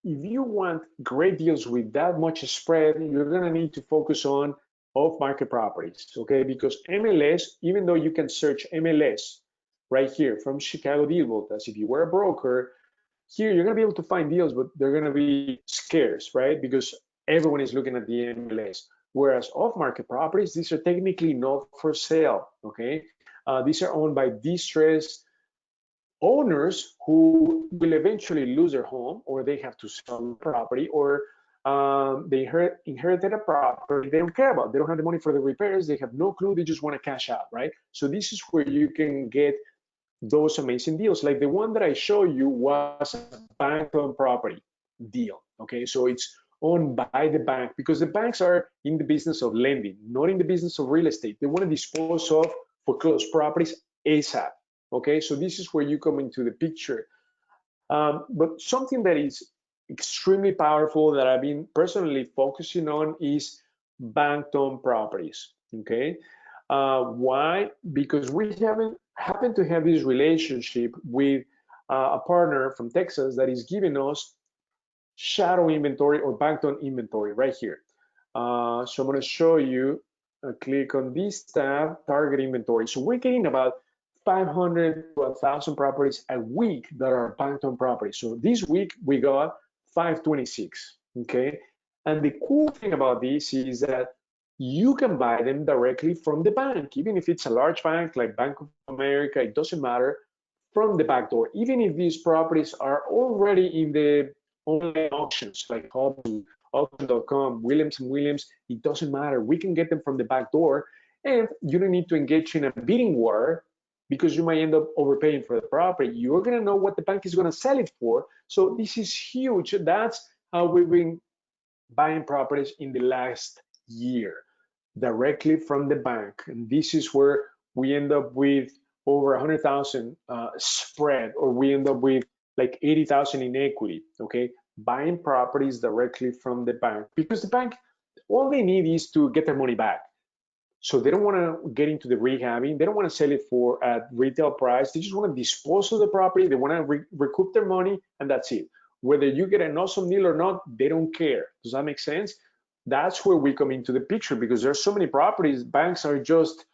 if you want great deals with that much spread, you're gonna need to focus on off-market properties, okay? Because MLS, even though you can search MLS right here from ChicagoDealVault as if you were a broker, here you're gonna be able to find deals, but they're gonna be scarce, right? Because everyone is looking at the MLS. Whereas off-market properties, these are technically not for sale, okay? These are owned by distressed owners who will eventually lose their home, or they have to sell the property, or they inherited a property they don't care about. They don't have the money for the repairs. They have no clue. They just want to cash out, right? So this is where you can get those amazing deals. Like the one that I showed you was a bank-owned property deal, okay? So it's owned by the bank, because the banks are in the business of lending, not in the business of real estate. They want to dispose of foreclosed properties ASAP, okay? So this is where you come into the picture. But something that is extremely powerful that I've been personally focusing on is bank-owned properties, okay? Why? Because we happen to have this relationship with a partner from Texas that is giving us shadow inventory or bank-owned inventory right here. So I'm going to show you, click on this tab, target inventory. So we're getting about 500 to 1,000 properties a week that are bank-owned properties. So this week we got 526, okay? And the cool thing about this is that you can buy them directly from the bank, even if it's a large bank like Bank of America, it doesn't matter. from the back door. Even if these properties are already in the online auctions like Hubble, auction.com, Williams and Williams, it doesn't matter. We can get them from the back door, and you don't need to engage in a bidding war because you might end up overpaying for the property. You're going to know what the bank is going to sell it for. So this is huge. That's how we've been buying properties in the last year, directly from the bank. And this is where we end up with over 100,000 spread, or we end up with like 80,000 in equity, okay? Buying properties directly from the bank, because the bank, all they need is to get their money back. So they don't want to get into the rehabbing. They don't want to sell it for at retail price. They just want to dispose of the property. They want to recoup their money, and that's it. Whether you get an awesome deal or not, they don't care. Does that make sense? That's where we come into the picture, because there's so many properties. Banks are just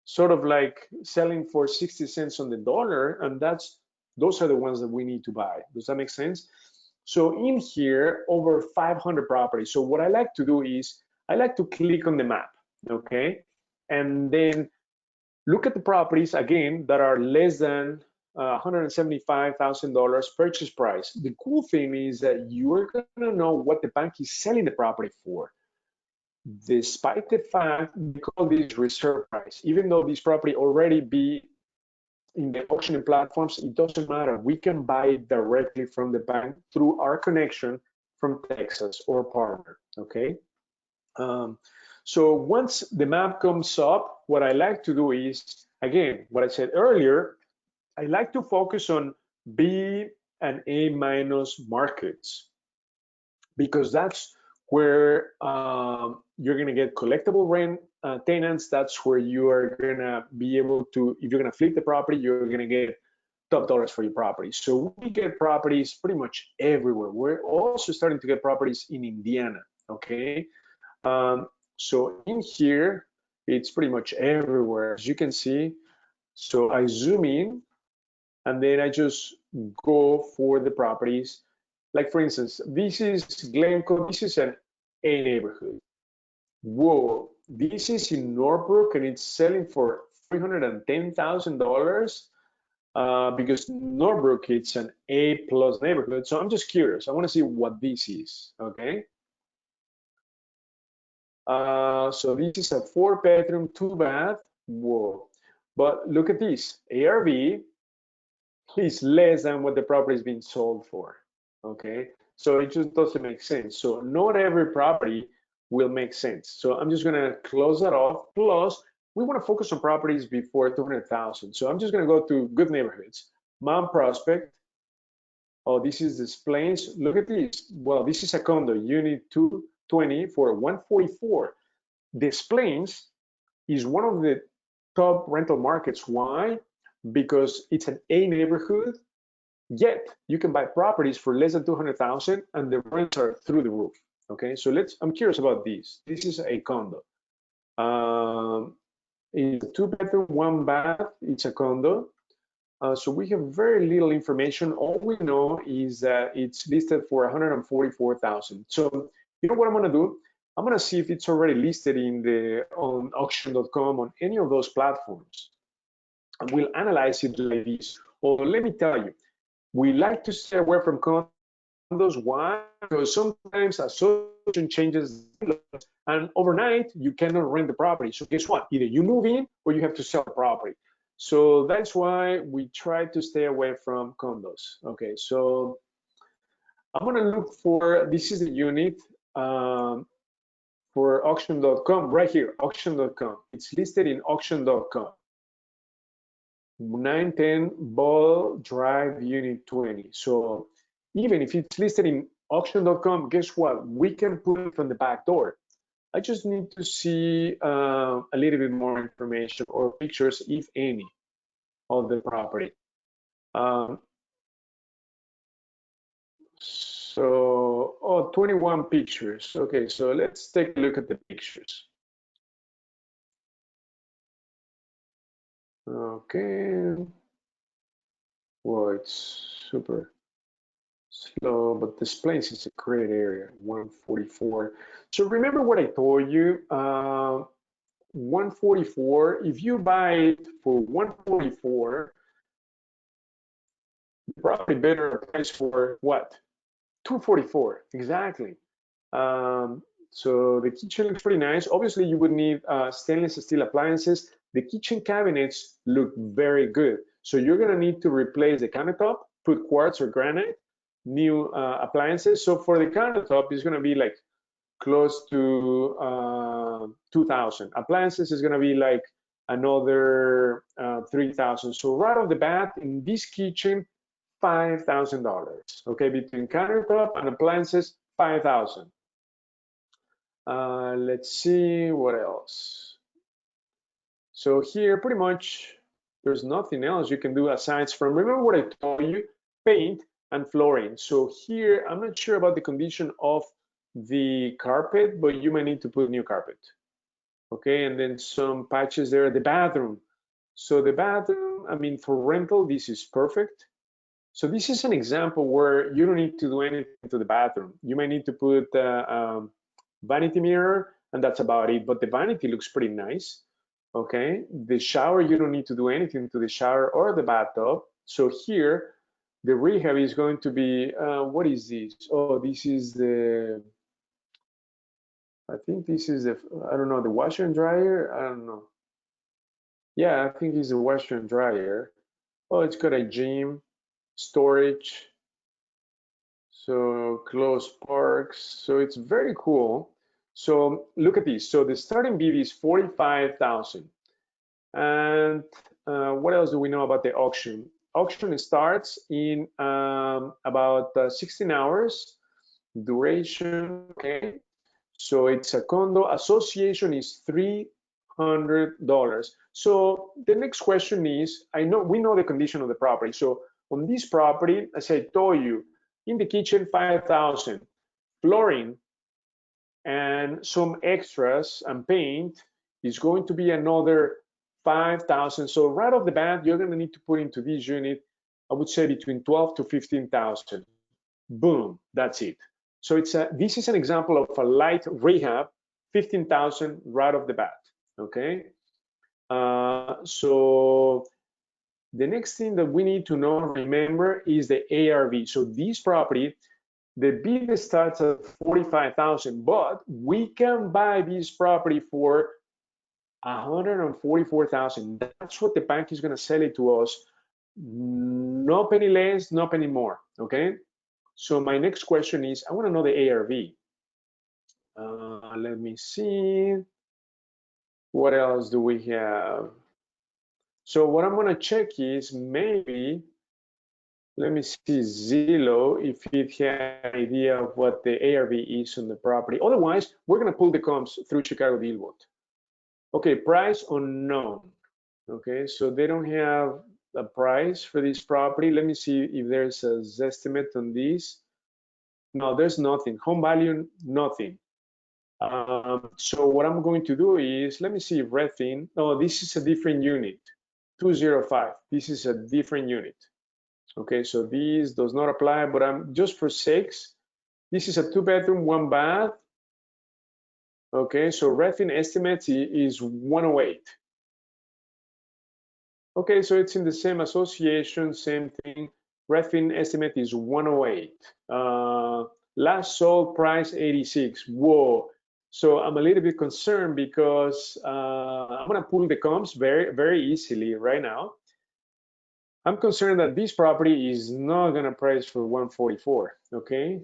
sort of like selling for 60 cents on the dollar, and those are the ones that we need to buy. Does that make sense? So in here, over 500 properties. So what I like to do is I like to click on the map, okay? And then look at the properties again that are less than $175,000 purchase price. The cool thing is that you're gonna know what the bank is selling the property for, despite the fact we call this reserve price. Even though this property already be in the auctioning platforms, it doesn't matter. We can buy it directly from the bank through our connection from Texas or partner, okay? So once the map comes up, what I like to do is, again, what I said earlier, I like to focus on B and A minus markets, because that's where you're going to get collectible rent tenants. That's where you are going to be able to, if you're going to flip the property, you're going to get top dollars for your property. So we get properties pretty much everywhere. We're also starting to get properties in Indiana, okay? So in here, it's pretty much everywhere, as you can see. So I zoom in, and then I just go for the properties. Like for instance, this is Glencoe. This is an A neighborhood. Whoa, this is in Northbrook, and it's selling for $310,000 because Northbrook, it's an A plus neighborhood. So I'm just curious. I want to see what this is, okay? So this is a 4-bedroom, 2-bath. Whoa. But look at this. ARV is less than what the property is being sold for. Okay. So it just doesn't make sense. So not every property will make sense. So I'm just going to close that off. Plus, we want to focus on properties before 200,000. So I'm just going to go to good neighborhoods. Mount Prospect. Oh, this is Des Plaines. Look at this. Well, this is a condo, unit 220 for 144. Des Plaines is one of the top rental markets. Why? Because it's an A neighborhood, yet you can buy properties for less than 200,000 and the rents are through the roof. Okay, so I'm curious about this. This is a condo. It's a 2-bedroom, 1-bath. It's a condo. So we have very little information. All we know is that it's listed for 144,000. So you know what I'm going to do? I'm going to see if it's already listed on auction.com, on any of those platforms. And we'll analyze it like this. Although let me tell you, we like to stay away from condos. Why? Because sometimes association changes, and overnight you cannot rent the property. So guess what? Either you move in or you have to sell the property. So that's why we try to stay away from condos. Okay, so I'm going to look for, this is the unit for auction.com right here, auction.com. It's listed in auction.com. 910 Ball Drive, Unit 20. So even if it's listed in auction.com, guess what? We can put it from the back door. I just need to see a little bit more information or pictures, if any, of the property. So, 21 pictures. Okay, so let's take a look at the pictures. Okay. Well, it's super slow, but this place is a great area, 144. So remember what I told you, 144, if you buy it for 144, Probably better price for what? 244, exactly. So the kitchen looks pretty nice. Obviously, you would need stainless steel appliances. The kitchen cabinets look very good. So you're gonna need to replace the countertop, put quartz or granite, new appliances. So for the countertop, it's gonna be like close to 2,000. Appliances is gonna be like another 3,000. So right off the bat, in this kitchen, $5,000. Okay, between countertop and appliances, 5,000. Let's see what else. So here, pretty much, there's nothing else you can do aside from, remember what I told you, paint and flooring. So here, I'm not sure about the condition of the carpet, but you might need to put new carpet. Okay, and then some patches there. The bathroom. So the bathroom, I mean, for rental, this is perfect. So this is an example where you don't need to do anything to the bathroom. You might need to put vanity mirror, and that's about it. But the vanity looks pretty nice. Okay, the shower, you don't need to do anything to the shower or the bathtub. So here, the rehab is going to be, what is this? Oh, this is the, I think this is the, I don't know, the washer and dryer. I don't know. Yeah, I think it's a washer and dryer. Oh, it's got a gym, storage. So close parks. So it's very cool. So look at this. So the starting bid is 45,000. And what else do we know about the auction? Auction starts in about 16 hours duration. Okay. So it's a condo. Association is $300. So the next question is, we know the condition of the property. So on this property, as I told you, in the kitchen, 5,000. Flooring and some extras and paint is going to be another 5,000. So right off the bat, you're going to need to put into this unit, I would say between 12 to 15,000. Boom, that's it. So this is an example of a light rehab, 15,000 right off the bat. Okay. So the next thing that we need to know, remember, is the ARV. So this property, the bid starts at 45,000, but we can buy this property for 144,000. That's what the bank is going to sell it to us. No penny less, no penny more. Okay. So my next question is, I want to know the ARV. Let me see. What else do we have? So what I'm going to check is maybe, let me see Zillow if it has an idea of what the ARV is on the property. Otherwise, we're going to pull the comps through ChicagoDealVault. Okay, price unknown. Okay, so they don't have a price for this property. Let me see if there's a estimate on this. No, there's nothing. Home value, nothing. So what I'm going to do is, let me see if Redfin, no, this is a different unit, 205. This is a different unit. Okay, so this does not apply, but I'm just for sakes. This is a 2-bedroom, 1 bath. Okay, so Redfin estimates is 108. Okay, so it's in the same association, same thing. Redfin estimate is 108. Last sold price 86. Whoa. So I'm a little bit concerned because I'm gonna pull the comps very, very easily right now. I'm concerned that this property is not gonna price for 144, okay?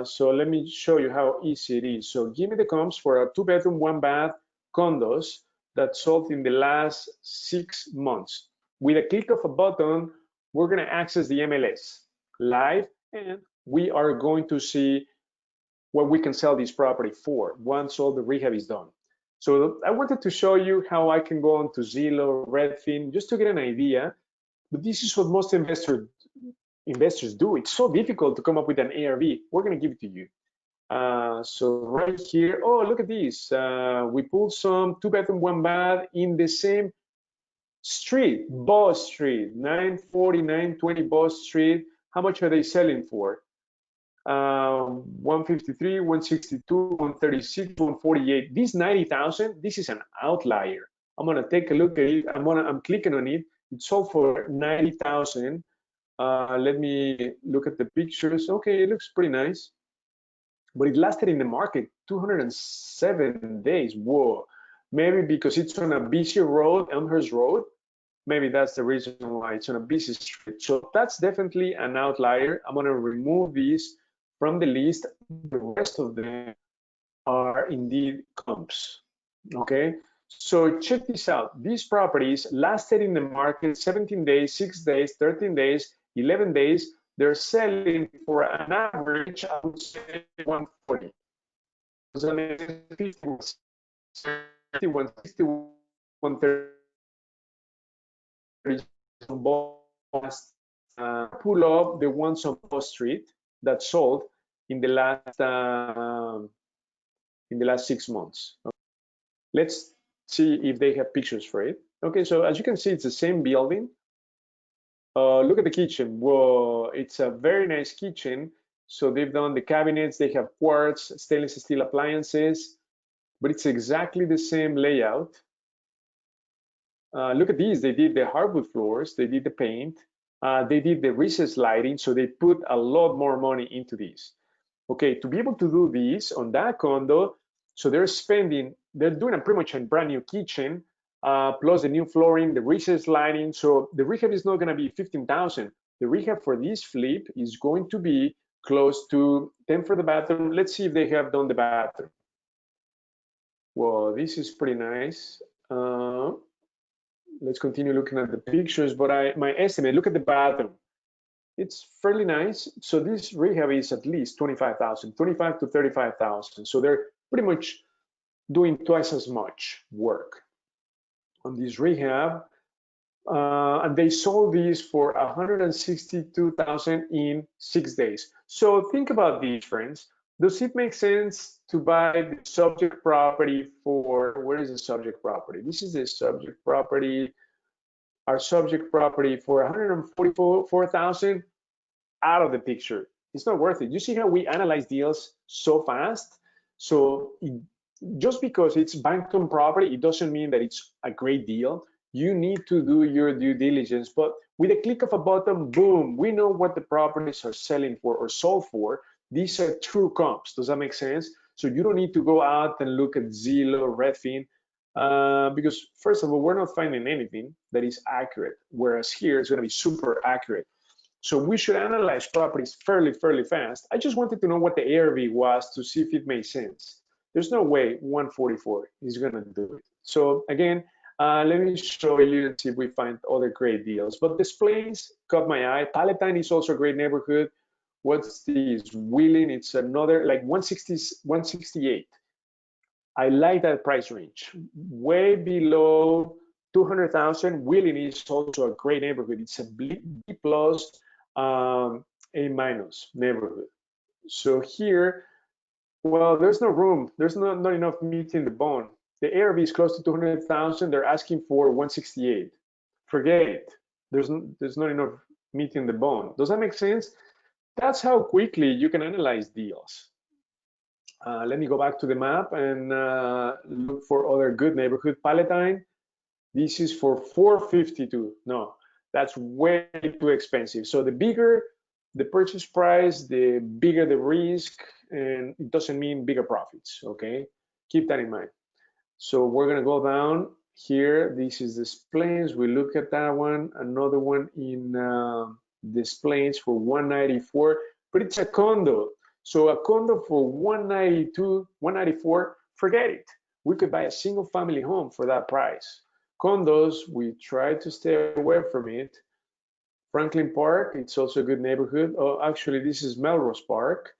So let me show you how easy it is. So give me the comps for a 2-bedroom, 1 bath condos that sold in the last 6 months. With a click of a button, we're gonna access the MLS live, and we are going to see what we can sell this property for once all the rehab is done. So I wanted to show you how I can go on to Zillow, Redfin, just to get an idea. But this is what most investors do. It's so difficult to come up with an ARV. We're going to give it to you. So right here, oh, look at this. We pulled some 2-bedroom, 1 bath in the same street, Boss Street, 940, 920 Boss Street. How much are they selling for? 153, 162, 136, 148. This 90,000, this is an outlier. I'm gonna take a look at it. I'm clicking on it. It sold for 90,000. Let me look at the pictures. Okay, it looks pretty nice. But it lasted in the market 207 days. Whoa. Maybe because it's on a busy road, Elmhurst Road. Maybe that's the reason why it's on a busy street. So that's definitely an outlier. I'm going to remove these from the list. The rest of them are indeed comps. Okay. So check this out. These properties lasted in the market 17 days, 6 days, 13 days, 11 days. They're selling for an average, I would say, 140. So that means 50, 160, 130. Pull up the ones on Wall Street that sold in the last 6 months. Let's see if they have pictures for it. Okay, so as you can see, it's the same building. Look at the kitchen. Whoa, it's a very nice kitchen. So they've done the cabinets, they have quartz, stainless steel appliances, but it's exactly the same layout. Look at these. They did the hardwood floors, they did the paint, they did the recessed lighting, so they put a lot more money into these. Okay, to be able to do this on that condo, so they're doing a pretty much a brand new kitchen, plus the new flooring, the recessed lighting. So the rehab is not going to be 15,000. The rehab for this flip is going to be close to 10 for the bathroom. Let's see if they have done the bathroom. Well, this is pretty nice. Let's continue looking at the pictures, but my estimate, look at the bathroom. It's fairly nice. So this rehab is at least 25,000, 25 to 35,000. So they're pretty much doing twice as much work on this rehab. And they sold these for 162,000 in 6 days. So think about these, friends. Does it make sense to buy the subject property for, where is the subject property? This is the subject property. Our subject property for 144,000 out of the picture. It's not worth it. You see how we analyze deals so fast? So just because it's bank-owned property, it doesn't mean that it's a great deal. You need to do your due diligence, but with a click of a button, boom, we know what the properties are selling for or sold for. These are true comps. Does that make sense? So you don't need to go out and look at Zillow, Redfin, because first of all, we're not finding anything that is accurate, whereas here it's going to be super accurate. So we should analyze properties fairly fast. I just wanted to know what the ARV was to see if it made sense. There's no way 144 is going to do it. So again, let me show you and see if we find other great deals. But Des Plaines caught my eye. Palatine is also a great neighborhood. What's this? Wheeling, it's another like 168. I like that price range. Way below 200,000. Wheeling is also a great neighborhood. It's a B plus, A minus neighborhood. So here, well, there's no room. There's not enough meat in the bone. The ARV is close to 200,000. They're asking for 168. Forget it. There's not enough meat in the bone. Does that make sense? That's how quickly you can analyze deals. Let me go back to the map and look for other good neighborhood. Palatine, this is for 452. No, that's way too expensive. So the bigger the purchase price, the bigger the risk, and it doesn't mean bigger profits, okay? Keep that in mind. So we're gonna go down here. This is Des Plaines. We look at that one. Another one in Des Plaines for 194, but it's a condo. So a condo for 192, 194, forget it. We could buy a single family home for that price. Condos, we try to stay away from it. Franklin Park, it's also a good neighborhood. Oh, actually, this is Melrose Park.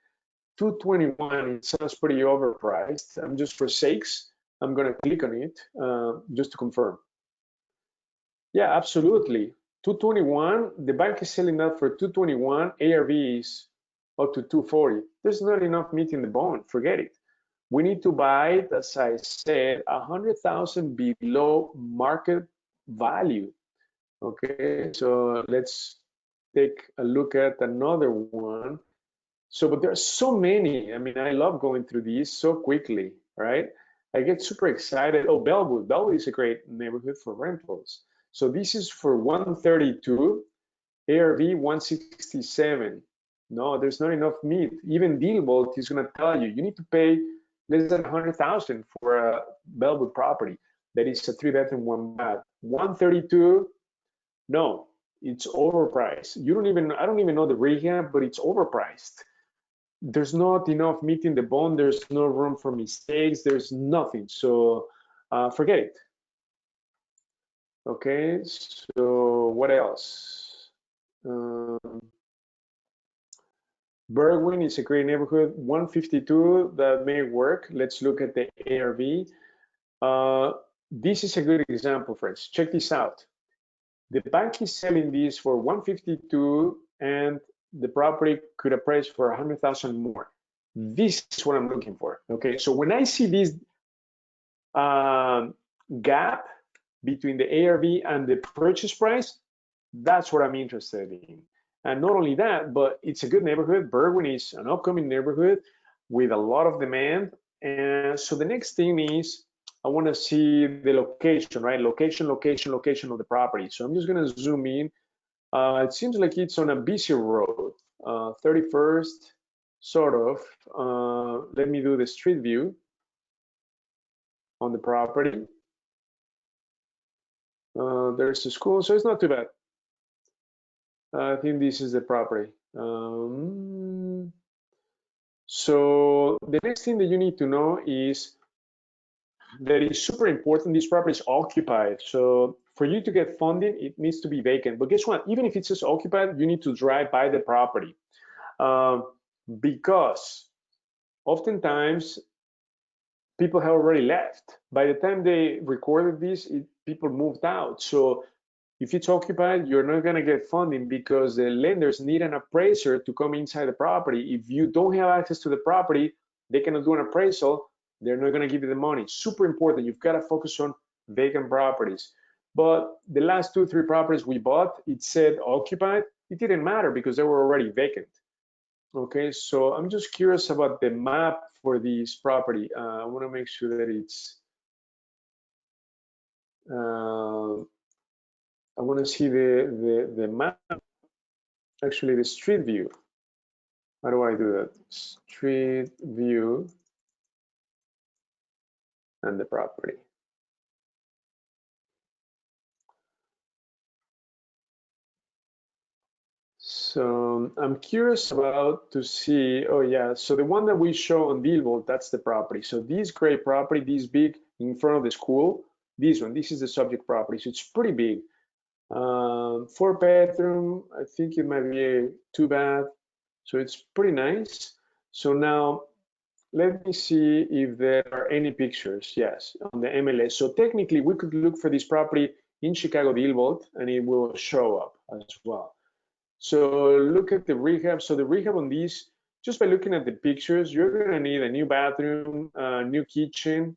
221, it sounds pretty overpriced. Just for sakes, I'm gonna click on it just to confirm. Yeah, absolutely. 221, the bank is selling that for 221, ARV is up to 240. There's not enough meat in the bone, forget it. We need to buy it, as I said, 100,000 below market value. Okay, so let's take a look at another one. So, but there are so many. I mean, I love going through these so quickly, right? I get super excited. Oh, Bellwood. Bellwood is a great neighborhood for rentals. So this is for 132. ARV 167. No, there's not enough meat. Even DealVault is going to tell you need to pay less than 100,000 for a Bellwood property. That is a 3-bedroom, 1-bath. 132. No, it's overpriced. I don't even know the rehab, but it's overpriced. There's not enough meat in the bone. There's no room for mistakes. There's nothing. So forget it. Okay, so what else? Berwyn is a great neighborhood. 152, that may work. Let's look at the ARV. This is a good example, friends. Check this out. The bank is selling this for 152, and the property could appraise for 100,000 more. This is what I'm looking for. Okay, so when I see this gap between the ARV and the purchase price, that's what I'm interested in. And not only that, but it's a good neighborhood. Berwyn is an upcoming neighborhood with a lot of demand. And so the next thing is I want to see the location, right? Location of the property. So I'm just going to zoom in. It seems like it's on a busy road, 31st, sort of. Let me do the street view on the property. There's a school, so it's not too bad. I think this is the property. So the next thing that you need to know is that it's super important. This property is occupied. So for you to get funding, it needs to be vacant. But guess what? Even if it's just occupied, you need to drive by the property because oftentimes people have already left. By the time they recorded this, people moved out. So if it's occupied, you're not going to get funding because the lenders need an appraiser to come inside the property. If you don't have access to the property, they cannot do an appraisal. They're not going to give you the money. Super important. You've got to focus on vacant properties. But the last 2-3 properties we bought, it said occupied. It didn't matter because they were already vacant. Okay, so I'm just curious about the map for this property. I want to make sure that it's I want to see the map, actually the street view. How do I do that? Street view and the property. So I'm curious about to see, oh yeah, so the one that we show on DealVault, that's the property. So this gray property, this big in front of the school, this one, this is the subject property. So it's pretty big. 4-bedroom, I think it might be a 2-bath. So it's pretty nice. So now let me see if there are any pictures. Yes, on the MLS. So technically we could look for this property in ChicagoDealVault and it will show up as well. So look at the rehab. So the rehab on these, just by looking at the pictures, you're gonna need a new bathroom, new kitchen.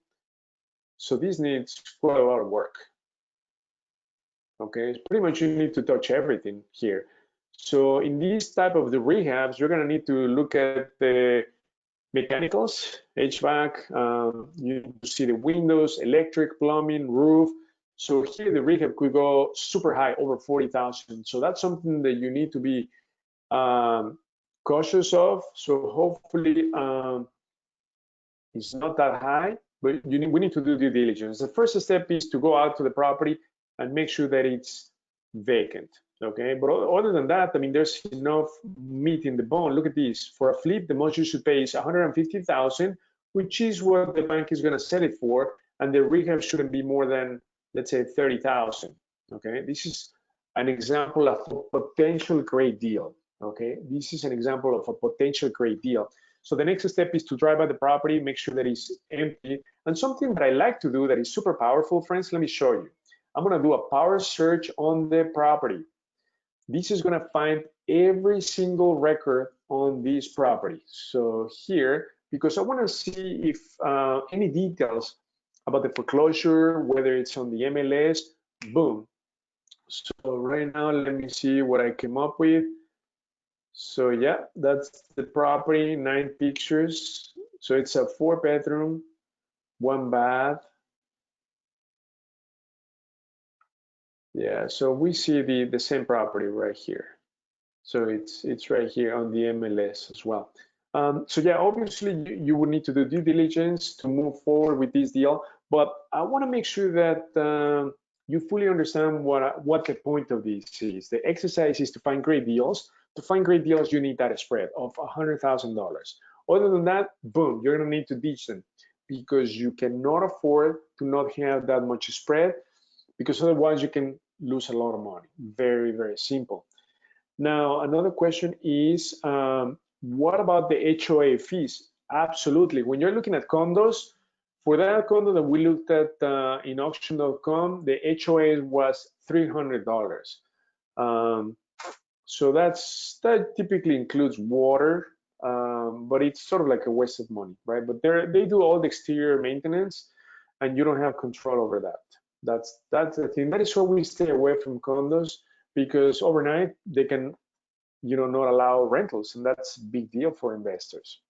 So this needs quite a lot of work. Okay, pretty much you need to touch everything here. So in this type of the rehabs, you're gonna need to look at the mechanicals, HVAC, you see the windows, electric, plumbing, roof. So here the rehab could go super high, over 40,000. So that's something that you need to be cautious of. So hopefully it's not that high, but we need to do due diligence. The first step is to go out to the property and make sure that it's vacant. Okay, but other than that, I mean, there's enough meat in the bone. Look at this. For a flip, the most you should pay is 150,000, which is what the bank is going to sell it for, and the rehab shouldn't be more than, let's say, 30,000. Okay, this is an example of a potential great deal. Okay, this is an example of a potential great deal. So the next step is to drive by the property, make sure that it's empty. And something that I like to do that is super powerful, friends, let me show you. I'm going to do a power search on the property. This is going to find every single record on this property. So here, because I want to see if any details about the foreclosure, whether it's on the MLS, boom. So right now, let me see what I came up with. So yeah, that's the property, 9 pictures. So it's a 4-bedroom, 1-bath. Yeah, so we see the same property right here. So it's right here on the MLS as well. So yeah, obviously you would need to do due diligence to move forward with this deal, but I want to make sure that you fully understand what the point of this is. The exercise is to find great deals. To find great deals, you need that spread of $100,000. Other than that, boom, you're gonna need to ditch them because you cannot afford to not have that much spread because otherwise you can lose a lot of money. Very, very simple. Now, another question is, what about the HOA fees? Absolutely. When you're looking at condos, for that condo that we looked at in auction.com, the HOA was $300. Um, so that typically includes water, but it's sort of like a waste of money, right? But they do all the exterior maintenance, and you don't have control over that. That's the thing. That is why we stay away from condos because overnight they can, not allow rentals, and that's a big deal for investors.